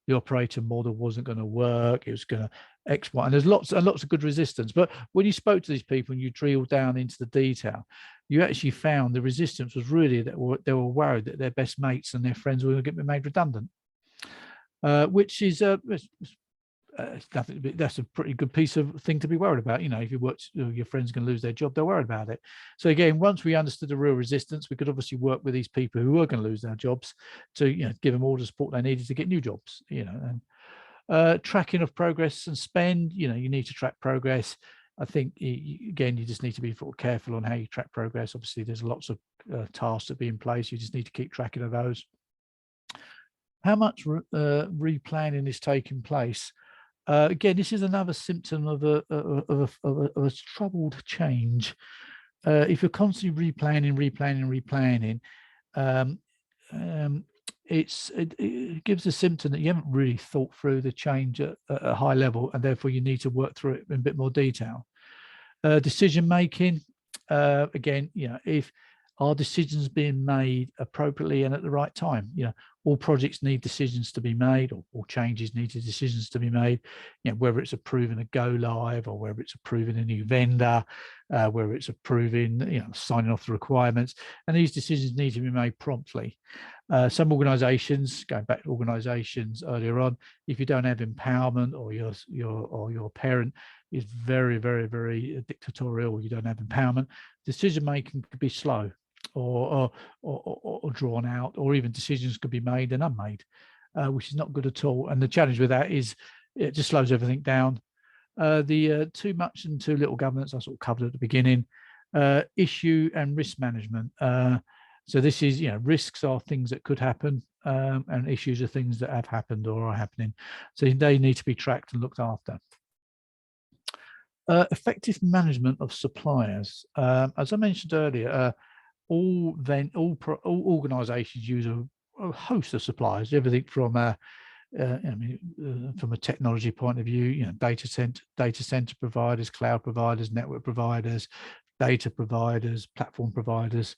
the operator model wasn't going to work. It was going to X, Y. And there's lots and lots of good resistance. But when you spoke to these people and you drill down into the detail, you actually found the resistance was really that they were worried that their best mates and their friends were going to get made redundant, which is that's a pretty good piece of thing to be worried about. If your friends going to lose their job, they're worried about it. So again, once we understood the real resistance, we could obviously work with these people who were going to lose their jobs to give them all the support they needed to get new jobs. And tracking of progress and spend. You need to track progress. I think again, you just need to be careful on how you track progress. Obviously, there's lots of tasks that be in place. You just need to keep tracking of those. How much replanning is taking place? Again, this is another symptom of a troubled change. If you're constantly replanning, it gives a symptom that you haven't really thought through the change at a high level, and therefore you need to work through it in a bit more detail. Decision making, again, if are decisions being made appropriately and at the right time? All projects need decisions to be made, or changes need decisions to be made. Whether it's approving a go live, or whether it's approving a new vendor, whether it's approving, signing off the requirements, and these decisions need to be made promptly. Some organisations, going back to organisations earlier on, if you don't have empowerment, or your parent is very, very, very dictatorial, or you don't have empowerment, decision making could be slow, or drawn out, or even decisions could be made and unmade, which is not good at all. And the challenge with that is it just slows everything down. The too much and too little governance I sort of covered at the beginning. Issue and risk management. So this is, risks are things that could happen, and issues are things that have happened or are happening. So they need to be tracked and looked after. Effective management of suppliers. As I mentioned earlier, all organisations use a host of suppliers, everything from from a technology point of view, data center providers, cloud providers, network providers, data providers, platform providers.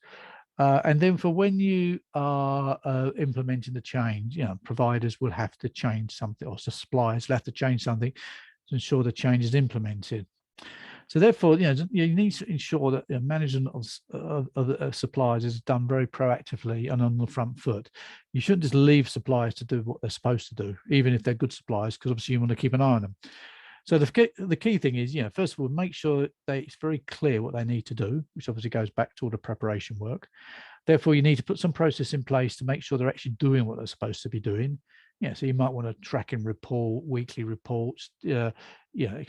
And then for when you are implementing the change, providers will have to change something, or suppliers will have to change something to ensure the change is implemented. So therefore, you need to ensure that the management of suppliers is done very proactively and on the front foot. You shouldn't just leave suppliers to do what they're supposed to do, even if they're good suppliers, because obviously you want to keep an eye on them. So the key thing is, first of all, make sure that it's very clear what they need to do, which obviously goes back to all the preparation work. Therefore, you need to put some process in place to make sure they're actually doing what they're supposed to be doing. So you might want to track and report, weekly reports, et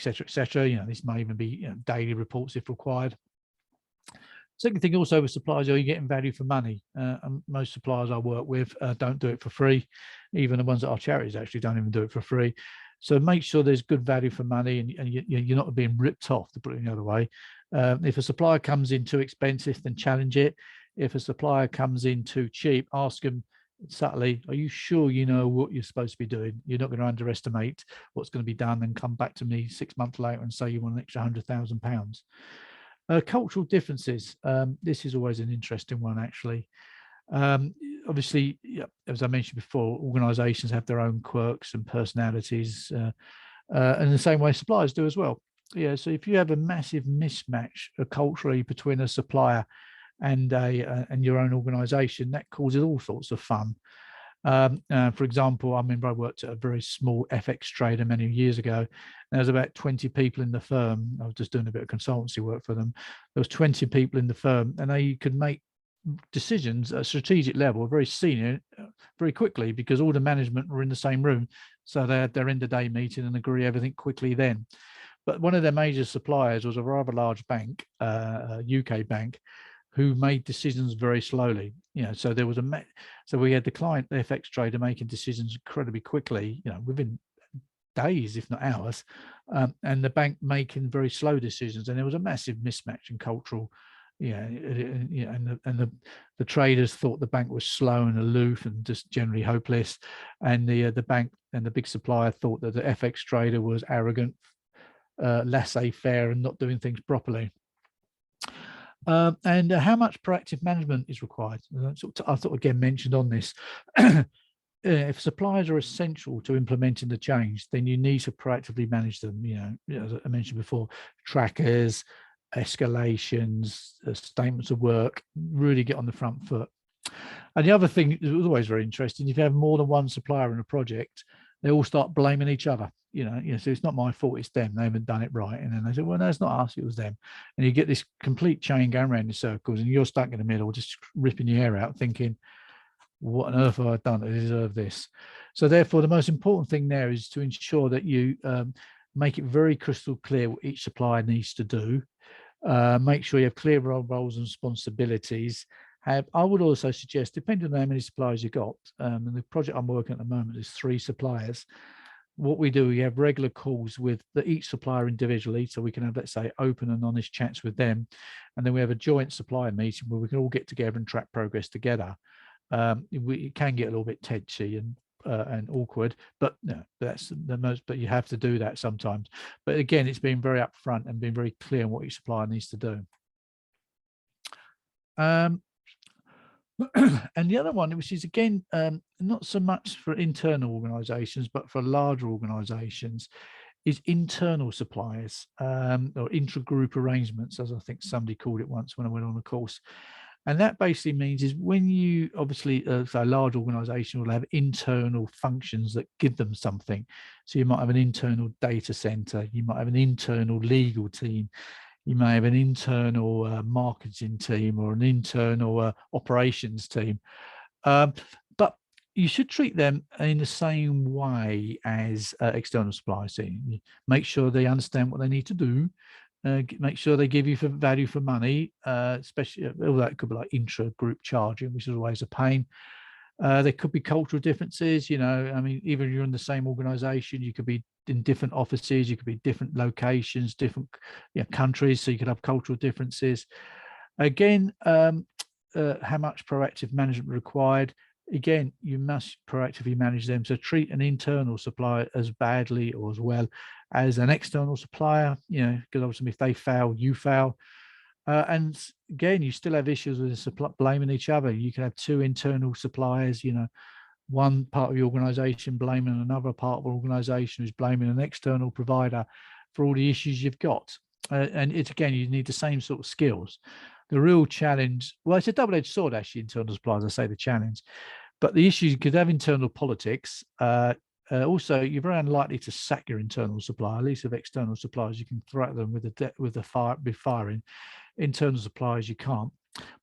cetera, et cetera. This may even be daily reports if required. Second thing also with suppliers, are you getting value for money? And most suppliers I work with don't do it for free. Even the ones that are charities actually don't even do it for free. So make sure there's good value for money, and you're not being ripped off, to put it the other way. If a supplier comes in too expensive, then challenge it. If a supplier comes in too cheap, ask them subtly, are you sure you know what you're supposed to be doing? You're not going to underestimate what's going to be done and come back to me 6 months later and say you want an extra £100,000. Cultural differences. This is always an interesting one, actually. Obviously, as I mentioned before, organizations have their own quirks and personalities, and in the same way suppliers do as well. So if you have a massive mismatch culturally between a supplier and your own organization, that causes all sorts of fun. For example, I remember I worked at a very small FX trader many years ago. There was about 20 people in the firm. I was just doing a bit of consultancy work for them. There was 20 people in the firm, and they could make decisions at a strategic level, very senior, very quickly, because all the management were in the same room. So they had their end of day meeting and agree everything quickly then. But one of their major suppliers was a rather large bank, a UK bank, who made decisions very slowly. So there was so we had the client, the FX trader, making decisions incredibly quickly, within days, if not hours, and the bank making very slow decisions. And there was a massive mismatch in cultural, and the traders thought the bank was slow and aloof and just generally hopeless, and the bank and the big supplier thought that the FX trader was arrogant, laissez-faire, and not doing things properly. And how much proactive management is required? I thought again mentioned on this. If suppliers are essential to implementing the change, then you need to proactively manage them. As I mentioned before, trackers, escalations, statements of work, really get on the front foot. And the other thing that was always very interesting, if you have more than one supplier in a project, they all start blaming each other. So it's not my fault, it's them. They haven't done it right. And then they say, well, no, it's not us, it was them. And you get this complete chain going around in circles, and you're stuck in the middle, just ripping your hair out, thinking, what on earth have I done to deserve this? So therefore, the most important thing there is to ensure that you make it very crystal clear what each supplier needs to do. Make sure you have clear roles and responsibilities. I would also suggest, depending on how many suppliers you got, and the project I'm working at the moment is 3 suppliers. What we do, we have regular calls with each supplier individually, so we can have, let's say, open and honest chats with them. And then we have a joint supplier meeting where we can all get together and track progress together. It can get a little bit tetchy and awkward, but that's the most, but you have to do that sometimes. But again, it's been very upfront and being very clear on what each supplier needs to do. And the other one, which is again, not so much for internal organizations, but for larger organizations, is internal suppliers, or intra-group arrangements, as I think somebody called it once when I went on a course. And that basically means is when you obviously, so a large organization will have internal functions that give them something. So you might have an internal data center, you might have an internal legal team, you may have an internal marketing team or an internal operations team. But you should treat them in the same way as external suppliers. So make sure they understand what they need to do. Make sure they give you value for money, especially all that could be like intra-group charging, which is always a pain. There could be cultural differences, I mean, even if you're in the same organization, you could be in different offices, you could be different locations, different countries, so you could have cultural differences. Again, how much proactive management required? Again, you must proactively manage them. So treat an internal supplier as badly or as well as an external supplier, because obviously if they fail, you fail. And again, you still have issues with the blaming each other. You can have 2 internal suppliers, one part of the organization blaming another part of the organization who's blaming an external provider for all the issues you've got. And it's, again, you need the same sort of skills. The real challenge, well, it's a double-edged sword, actually, internal suppliers, I say the challenge. But the issue, you could have internal politics. Also, you're very unlikely to sack your internal supplier. At least with external suppliers, you can threaten them with firing. Internal suppliers, you can't.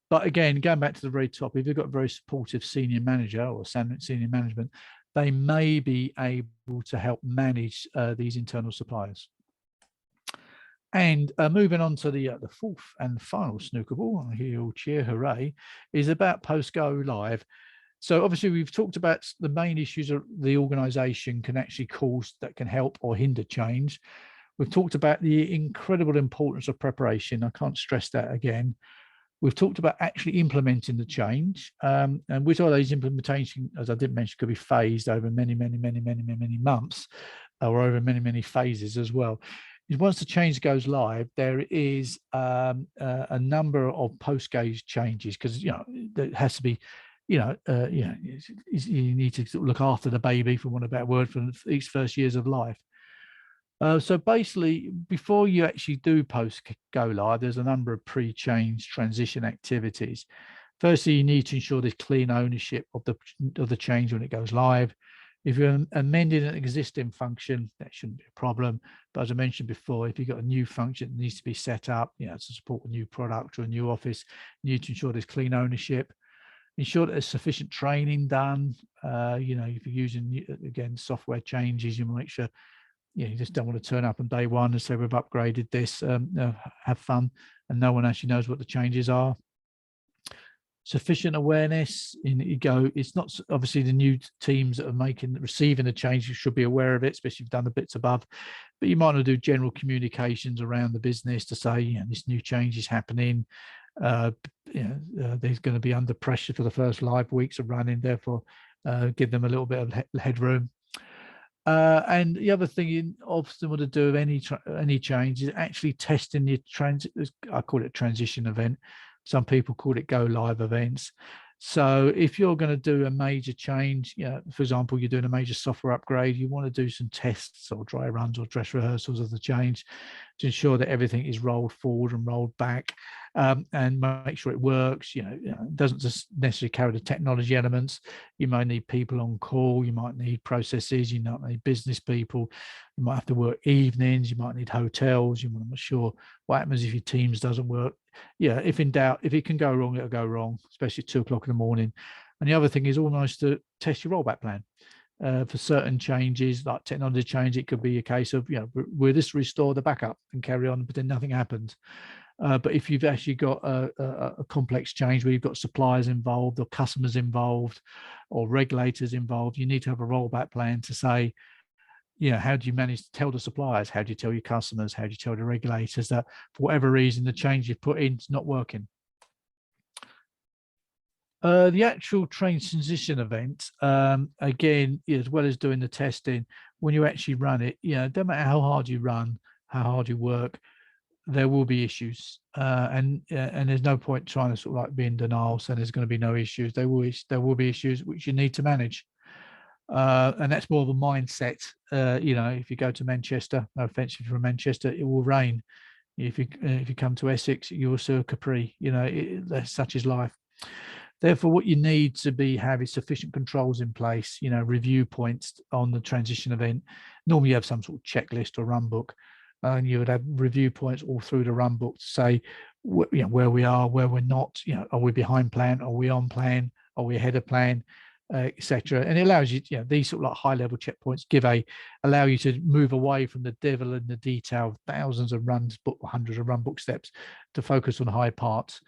But again, going back to the very top, if you've got a very supportive senior manager or senior management, they may be able to help manage these internal suppliers. And moving on to the 4th and final snooker ball, I hear you all cheer, hooray, is about post-go live. So obviously we've talked about the main issues the organization can actually cause that can help or hinder change. We've talked about the incredible importance of preparation. I can't stress that again. We've talked about actually implementing the change, and which all those implementation, as I did mention, could be phased over many months, or over many phases as well. Once the change goes live, there is a number of post-go changes, because there has to be, you need to look after the baby, for want of a better word, for each first years of life. So basically, before you actually do post go live, there's a number of pre-change transition activities. Firstly, you need to ensure there's clean ownership of the change when it goes live. If you're amending an existing function, that shouldn't be a problem. But as I mentioned before, if you've got a new function that needs to be set up, to support a new product or a new office, you need to ensure there's clean ownership. Ensure that there's sufficient training done. If you're using, again, software changes, you make sure you just don't want to turn up on day one and say we've upgraded this. Have fun, and no one actually knows what the changes are. Sufficient awareness. It's not obviously the new teams that are receiving the change, you should be aware of it, especially if you've done the bits above, but you might want to do general communications around the business to say, this new change is happening. There's going to be under pressure for the first live weeks of running, therefore give them a little bit of headroom. And the other thing you often want to do of any change is actually testing the I call it transition event. Some people call it go live events. So if you're going to do a major change, for example, you're doing a major software upgrade, you want to do some tests or dry runs or dress rehearsals of the change to ensure that everything is rolled forward and rolled back, and make sure it works. It doesn't just necessarily carry the technology elements. You might need people on call, you might need processes, you might need business people, you might have to work evenings, you might need hotels, you want to make sure what happens if your Teams doesn't work. If in doubt, if it can go wrong, it'll go wrong, especially at 2 o'clock in the morning. And the other thing is almost to test your rollback plan. For certain changes, like technology change, it could be a case of, will this restore the backup and carry on, but then nothing happens. But if you've actually got a complex change where you've got suppliers involved or customers involved or regulators involved, you need to have a rollback plan to say, how do you manage to tell the suppliers? How do you tell your customers? How do you tell the regulators that for whatever reason, the change you've put in is not working? The actual transition event, again, as well as doing the testing, when you actually run it, no matter how hard you run, how hard you work, there will be issues, and there's no point trying to sort of like be in denial saying there's going to be no issues. There will be issues which you need to manage, and that's more of a mindset. If you go to Manchester, no offense if you're from Manchester, it will rain. If you come to Essex, you will see a Capri. Such is life. Therefore, what you need to have is sufficient controls in place, review points on the transition event. Normally you have some sort of checklist or run book, and you would have review points all through the run book to say, where we are, where we're not, are we behind plan? Are we on plan? Are we ahead of plan? Etc. And it allows you, these sort of like high level checkpoints allow you to move away from the devil in the detail of thousands of hundreds of run book steps to focus on high parts.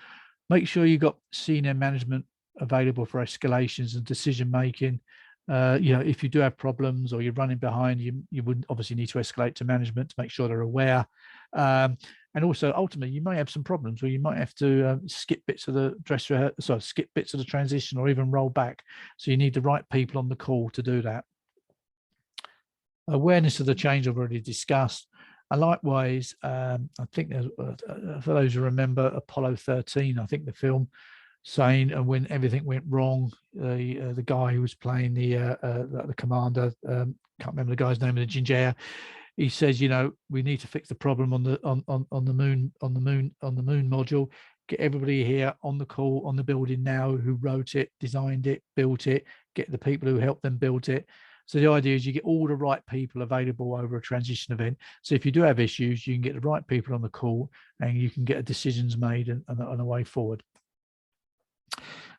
Make sure you've got senior management available for escalations and decision making. If you do have problems or you're running behind, you would obviously need to escalate to management to make sure they're aware. And also, ultimately, you may have some problems where you might have to skip bits of the transition or even roll back. So you need the right people on the call to do that. Awareness of the change I've already discussed. And likewise, I think there's, for those who remember Apollo 13, I think the film, saying, and when everything went wrong, the guy who was playing the commander, can't remember the guy's name, in the ginger hair, he says, we need to fix the problem on the moon module. Get everybody here on the call on the building now who wrote it, designed it, built it. Get the people who helped them build it. So the idea is you get all the right people available over a transition event. So if you do have issues, you can get the right people on the call and you can get decisions made and a way forward.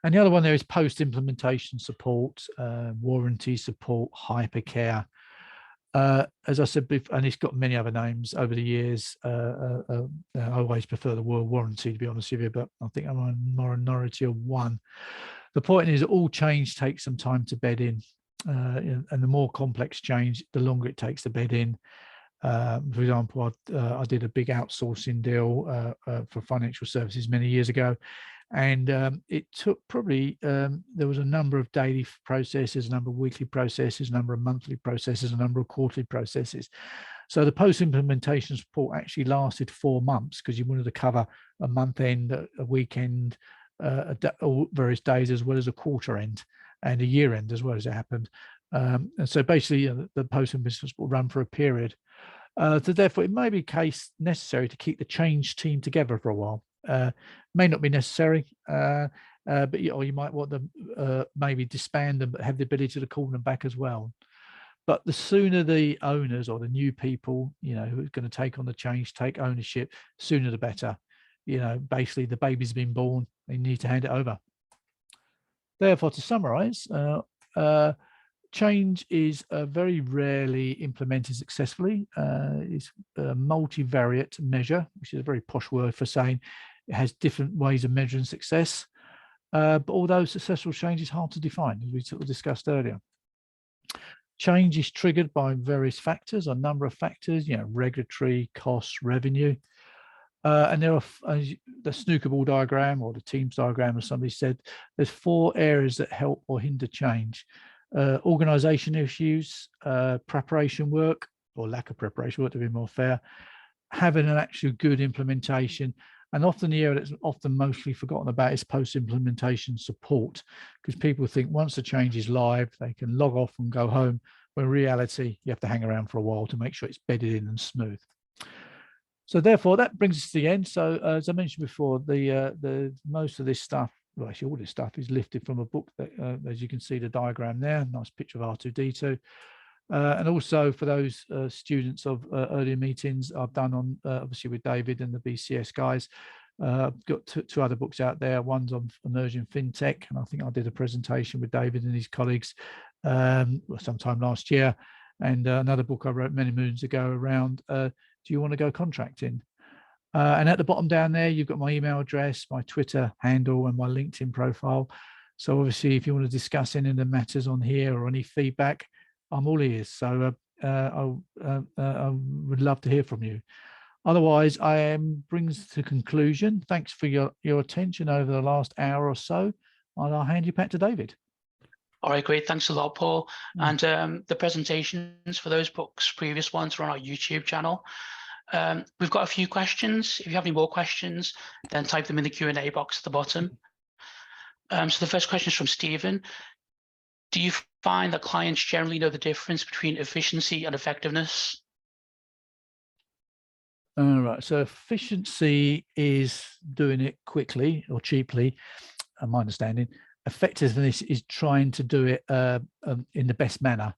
And the other one there is post-implementation support, warranty support, hypercare. As I said, and it's got many other names over the years. I always prefer the word warranty, to be honest with you, but I think I'm a minority of one. The point is that all change takes some time to bed in. And the more complex change, the longer it takes to bed in. For example, I did a big outsourcing deal for financial services many years ago. And it took probably, there was a number of daily processes, a number of weekly processes, a number of monthly processes, a number of quarterly processes. So the post-implementation support actually lasted 4 months because you wanted to cover a month end, a weekend, various days, as well as a quarter end and a year end as well as it happened. And so basically the post-implementation support ran for a period. So therefore, it may be case necessary to keep the change team together for a while. May not be necessary, but you might want to maybe disband them, but have the ability to call them back as well. But the sooner the owners or the new people, who are going to take on the change, take ownership, sooner the better. Basically the baby's been born, they need to hand it over. Therefore, to summarize, change is very rarely implemented successfully. It's a multivariate measure, which is a very posh word for saying it has different ways of measuring success. But although successful change is hard to define, as we sort of discussed earlier. Change is triggered by various factors, a number of factors, regulatory, costs, revenue. And there are, the snooker ball diagram or the teams diagram, as somebody said, there's 4 areas that help or hinder change. Organization issues, preparation work or lack of preparation work, to be more fair, having an actual good implementation. And often the area that's often mostly forgotten about is post-implementation support, because people think once the change is live, they can log off and go home, when in reality, you have to hang around for a while to make sure it's bedded in and smooth. So therefore, that brings us to the end. So as I mentioned before, the most of this stuff, well, actually all this stuff is lifted from a book that, as you can see the diagram there, nice picture of R2D2. And also for those students of earlier meetings I've done on, obviously with David and the BCS guys, I've got two other books out there. One's on emerging fintech, and I think I did a presentation with David and his colleagues sometime last year. And another book I wrote many moons ago around, do you want to go contracting? And at the bottom down there, you've got my email address, my Twitter handle, and my LinkedIn profile. So obviously, if you want to discuss any of the matters on here or any feedback, I'm all ears. So I would love to hear from you. Otherwise, brings to conclusion. Thanks for your attention over the last hour or so. And I'll hand you back to David. All right, great. Thanks a lot, Paul. And the presentations for those books, previous ones, are on our YouTube channel. We've got a few questions. If you have any more questions, then type them in the Q&A box at the bottom. So the first question is from Stephen. Do you find that clients generally know the difference between efficiency and effectiveness? All right, so efficiency is doing it quickly or cheaply, my understanding. Effectiveness is trying to do it in the best manner.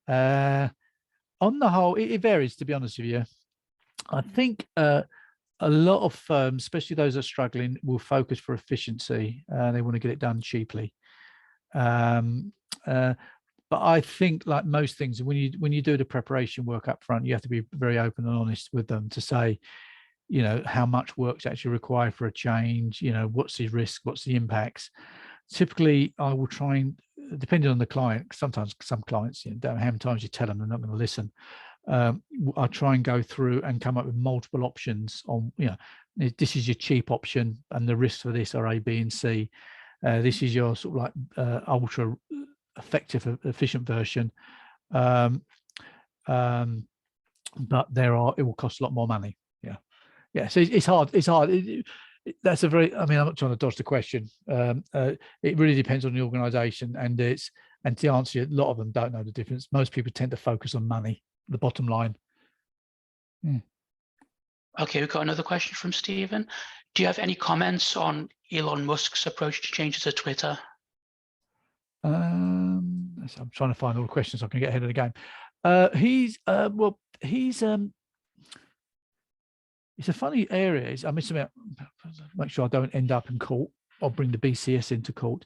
On the whole, it varies, to be honest with you. I think a lot of firms, especially those that are struggling, will focus for efficiency. They want to get it done cheaply. But I think, like most things, when you do the preparation work up front, you have to be very open and honest with them to say, how much work's actually required for a change, what's the risk, what's the impacts. Typically, I will try and, depending on the client, sometimes some clients, don't know how many times you tell them they're not going to listen. I'll try and go through and come up with multiple options on, this is your cheap option and the risks for this are A, B, and C. This is your sort of like ultra effective, efficient version. But it will cost a lot more money. Yeah. So it's hard. That's a very, I'm not trying to dodge the question. It really depends on the organization, and to answer you, a lot of them don't know the difference. Most people tend to focus on money, the bottom line. Okay, we've got another question from Stephen. Do you have any comments on Elon Musk's approach to changes to Twitter? I'm trying to find all the questions so I can get ahead of the game. It's a funny area. I mean, make sure I don't end up in court or bring the BCS into court.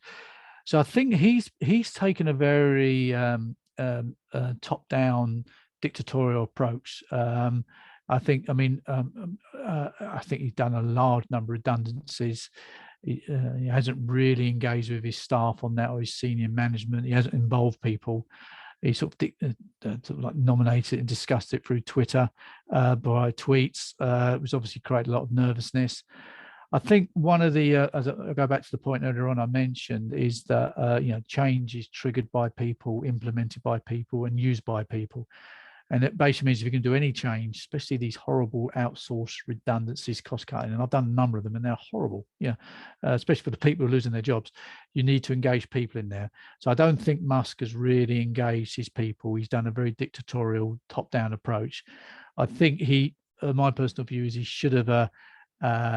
So I think he's taken a very top-down dictatorial approach. I think he's done a large number of redundancies. He hasn't really engaged with his staff on that or his senior management. He hasn't involved people. He sort of like nominated and discussed it through Twitter by tweets. It was obviously created a lot of nervousness. I think one of the, as I go back to the point earlier on I mentioned, is that change is triggered by people, implemented by people, and used by people. And it basically means if you can do any change, especially these horrible outsourced redundancies, cost cutting, and I've done a number of them and they're horrible, especially for the people who are losing their jobs, you need to engage people in there. So I don't think Musk has really engaged his people. He's done a very dictatorial top-down approach. I think my personal view is he should have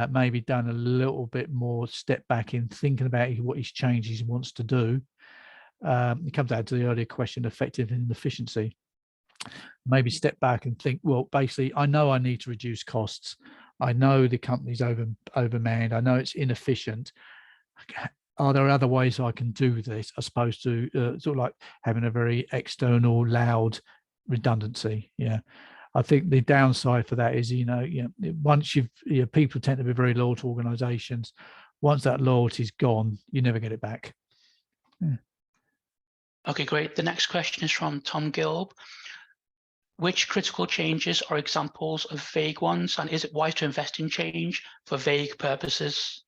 maybe done a little bit more step back in thinking about what his changes he wants to do. It comes down to the earlier question, effectiveness and efficiency. Maybe step back and think, well, basically, I know I need to reduce costs. I know the company's overmanned. I know it's inefficient. Are there other ways I can do this as opposed to sort of like having a very external, loud redundancy? Yeah. I think the downside for that is, once people tend to be very loyal to organizations. Once that loyalty is gone, you never get it back. Yeah. Okay, great. The next question is from Tom Gilb. Which critical changes are examples of vague ones, and is it wise to invest in change for vague purposes?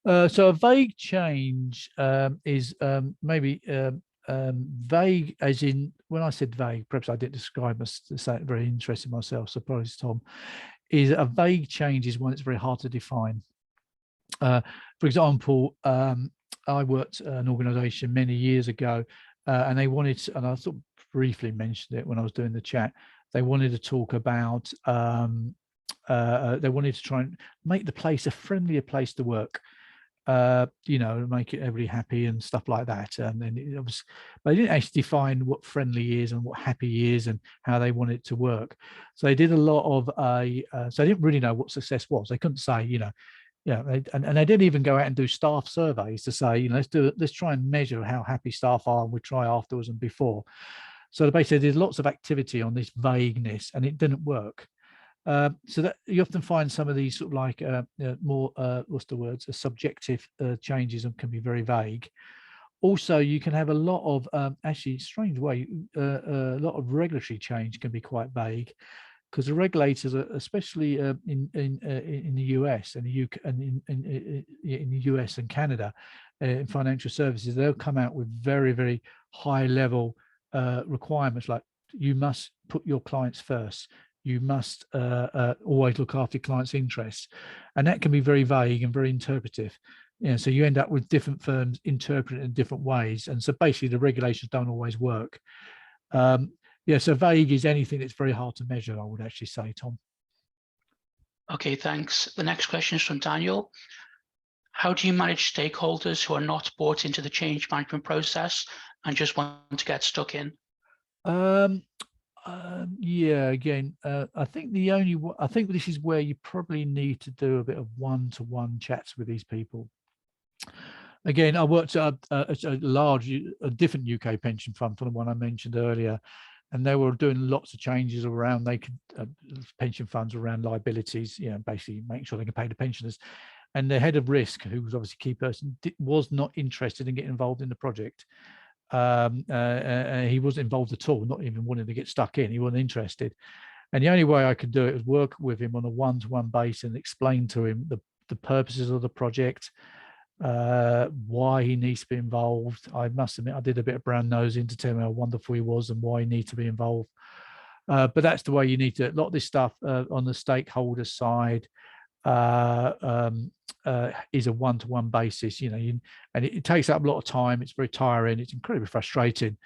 So a vague change is maybe vague, as in, when I said vague, perhaps I didn't describe myself very interested myself, so apologies, Tom, is a vague change is one that's very hard to define. For example, I worked at an organization many years ago, and they wanted to, and I sort of briefly mentioned it when I was doing the chat, they wanted to talk about, they wanted to try and make the place a friendlier place to work. Make everybody happy and stuff like that. And then it was, but they didn't actually define what friendly is and what happy is and how they want it to work. So they did a lot of so they didn't really know what success was. They couldn't say, and they didn't even go out and do staff surveys to say, let's try and measure how happy staff are, and we'll try afterwards and before. So basically, there's lots of activity on this vagueness, and it didn't work. So that you often find some of these sort of like more subjective changes and can be very vague. Also, you can have a lot of actually strange way a lot of regulatory change can be quite vague, because the regulators, especially in the US and the UK and in the US and Canada, in financial services, they'll come out with very, very high level requirements, like you must put your clients first. You must always look after your clients' interests, and that can be very vague and very interpretive. So you end up with different firms interpreting it in different ways, and so basically the regulations don't always work. So vague is anything that's very hard to measure, I would actually say, Tom. Okay, thanks. The next question is from Daniel. How do you manage stakeholders who are not bought into the change management process and just want to get stuck in? Again, I think I think this is where you probably need to do a bit of one-to-one chats with these people. Again, I worked at a different UK pension fund from the one I mentioned earlier, and they were doing lots of changes around pension funds around liabilities, basically making sure they can pay the pensioners. And the head of risk, who was obviously a key person, was not interested in getting involved in the project. He wasn't involved at all, not even wanting to get stuck in. He wasn't interested. And the only way I could do it was work with him on a one-to-one basis and explain to him the purposes of the project, why he needs to be involved. I must admit, I did a bit of brown nosing to tell him how wonderful he was and why he needs to be involved. But that's the way you need to, a lot of this stuff on the stakeholder side is a one-to-one basis, and it takes up a lot of time. It's very tiring. It's incredibly frustrating.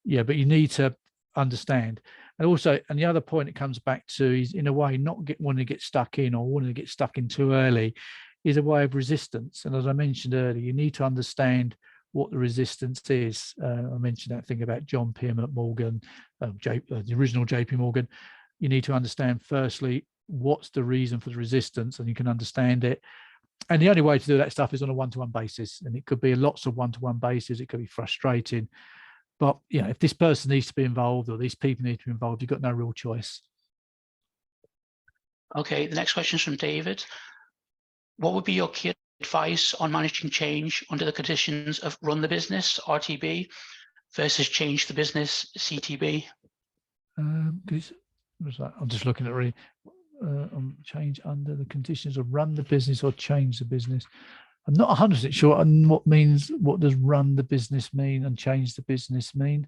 But you need to understand. And also, and the other point it comes back to is, in a way, not wanting to get stuck in or wanting to get stuck in too early is a way of resistance. And as I mentioned earlier, you need to understand what the resistance is. I mentioned that thing about John Pym at Morgan, the original JP Morgan. You need to understand, firstly, what's the reason for the resistance, and you can understand it. And the only way to do that stuff is on a one-to-one basis, and it could be lots of one-to-one basis. It could be frustrating, but if this person needs to be involved or these people need to be involved, you've got no real choice. Okay, the next question is from David. What would be your key advice on managing change under the conditions of run the business, RTB, versus change the business, CTB? I'm just looking at change under the conditions of run the business or change the business. I'm not 100% sure on what does run the business mean and change the business mean.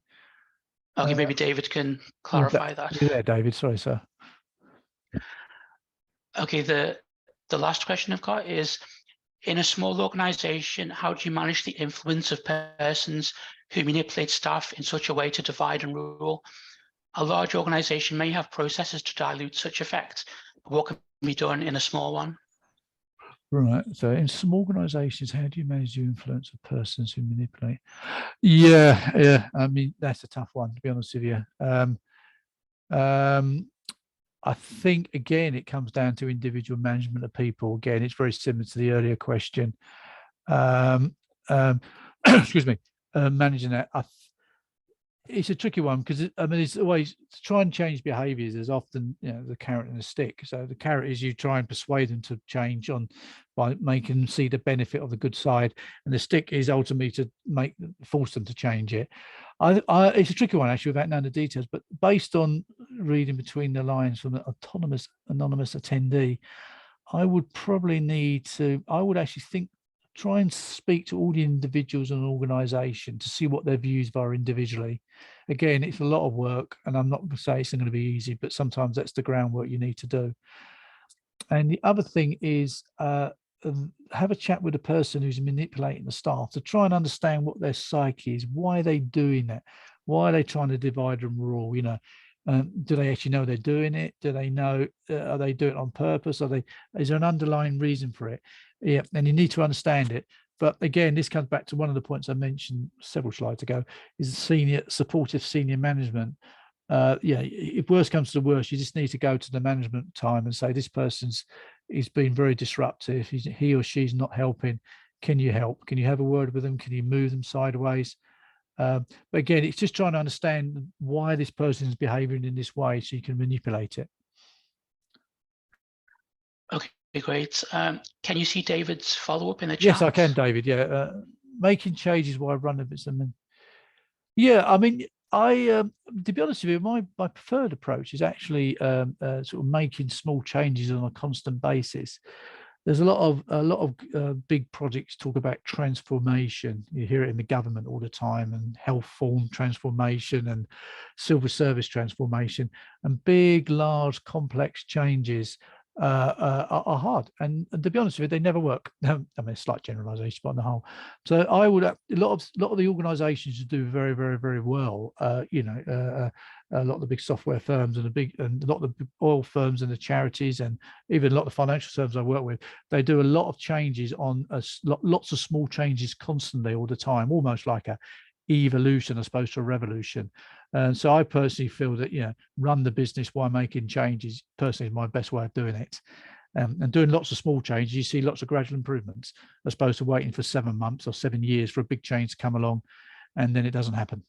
Okay, maybe David can clarify that. You there, David? Sorry, sir. Okay, the last question I've got is, in a small organization, how do you manage the influence of persons who manipulate staff in such a way to divide and rule? A large organization may have processes to dilute such effects, but what can be done in a small one? Right. So in some organizations, how do you manage the influence of persons who manipulate? Yeah. I mean, that's a tough one, to be honest with you. I think, again, it comes down to individual management of people. Again, it's very similar to the earlier question. Excuse me, managing that. It's a tricky one because I mean, it's always to try and change behaviours. There's often, the carrot and the stick. So the carrot is you try and persuade them to change by making them see the benefit of the good side, and the stick is ultimately to force them to change it. It's a tricky one actually, without knowing the details, but based on reading between the lines from an anonymous attendee, I would actually try and speak to all the individuals in an organisation to see what their views are individually. Again, it's a lot of work, and I'm not going to say it's going to be easy, but sometimes that's the groundwork you need to do. And the other thing is have a chat with the person who's manipulating the staff to try and understand what their psyche is. Why are they doing that? Why are they trying to divide and rule? Do they actually know they're doing it? Do they know? Are they doing it on purpose? Is there an underlying reason for it? Yeah, and you need to understand it. But again, this comes back to one of the points I mentioned several slides ago: is supportive senior management. If worse comes to the worst, you just need to go to the management time and say, this person's been very disruptive. He or she's not helping. Can you help? Can you have a word with them? Can you move them sideways? But again, it's just trying to understand why this person is behaving in this way so you can manipulate it. Okay, great. Can you see David's follow-up in the chat? Yes, I can, David. Yeah, making changes while running bits. Yeah, I mean, to be honest with you, my preferred approach is actually sort of making small changes on a constant basis. There's a lot of big projects talk about transformation. You hear it in the government all the time, and health form transformation and civil service transformation, and big, large, complex changes are hard. And to be honest with you, they never work. I mean, a slight generalization, but on the whole. So I would a lot of the organizations do very, very, very well. A lot of the big software firms and a lot of the oil firms and the charities, and even a lot of the financial firms I work with, they do a lot of changes on lots of small changes constantly all the time, almost like a evolution as opposed to a revolution. And so I personally feel that, run the business while making changes personally is my best way of doing it. And doing lots of small changes, you see lots of gradual improvements, as opposed to waiting for 7 months or 7 years for a big change to come along, and then it doesn't happen.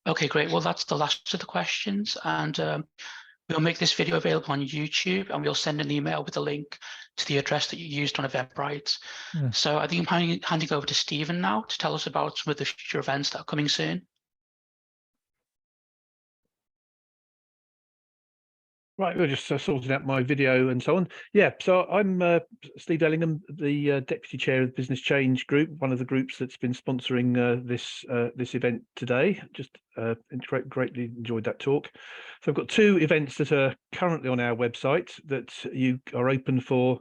Okay, great. Well, that's the last of the questions, and we'll make this video available on YouTube, and we'll send an email with a link to the address that you used on Eventbrite. Yeah. So I think I'm handing over to Stephen now to tell us about some of the future events that are coming soon. Right, we're just sorting out my video and so on. Yeah, so I'm Steve Ellingham, the Deputy Chair of the Business Change Group, one of the groups that's been sponsoring this event today. Just greatly enjoyed that talk. So I've got 2 events that are currently on our website that you are open for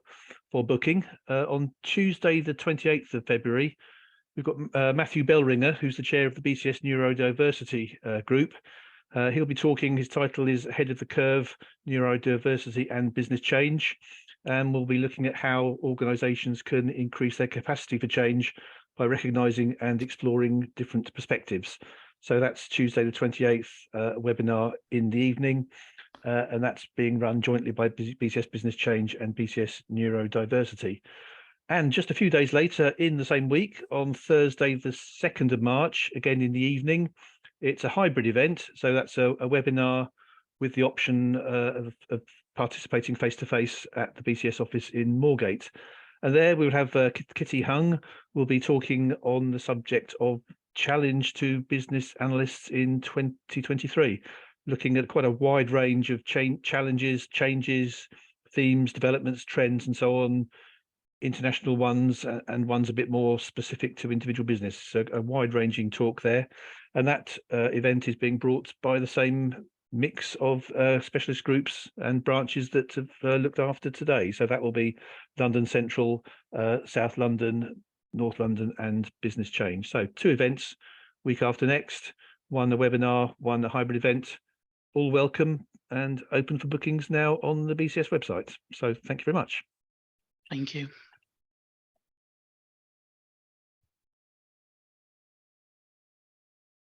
booking. On Tuesday, the 28th of February, we've got Matthew Bellringer, who's the Chair of the BCS Neurodiversity Group. He'll be talking, his title is Ahead of the Curve, Neurodiversity and Business Change. And we'll be looking at how organisations can increase their capacity for change by recognising and exploring different perspectives. So that's Tuesday the 28th, webinar in the evening. And that's being run jointly by BCS Business Change and BCS Neurodiversity. And just a few days later in the same week, on Thursday the 2nd of March, again in the evening, it's a hybrid event, so that's a webinar with the option of participating face-to-face at the BCS office in Moorgate. And there we will have Kitty Hung will be talking on the subject of challenge to business analysts in 2023, looking at quite a wide range of challenges, changes, themes, developments, trends, and so on, international ones and ones a bit more specific to individual business. So a wide-ranging talk there. and that event is being brought by the same mix of specialist groups and branches that have looked after today. So that will be London Central, South London, North London, and Business Change. So 2 events, week after next, one a webinar, one a hybrid event, all welcome and open for bookings now on the BCS website. So thank you very much. Thank you.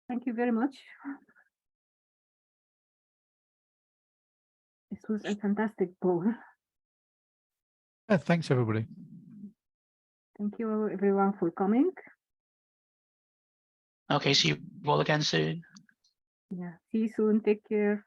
Thank you very much. This was a fantastic poll. Thanks, everybody. Thank you everyone for coming. Okay, see you all again soon. Yeah, see you soon. Take care.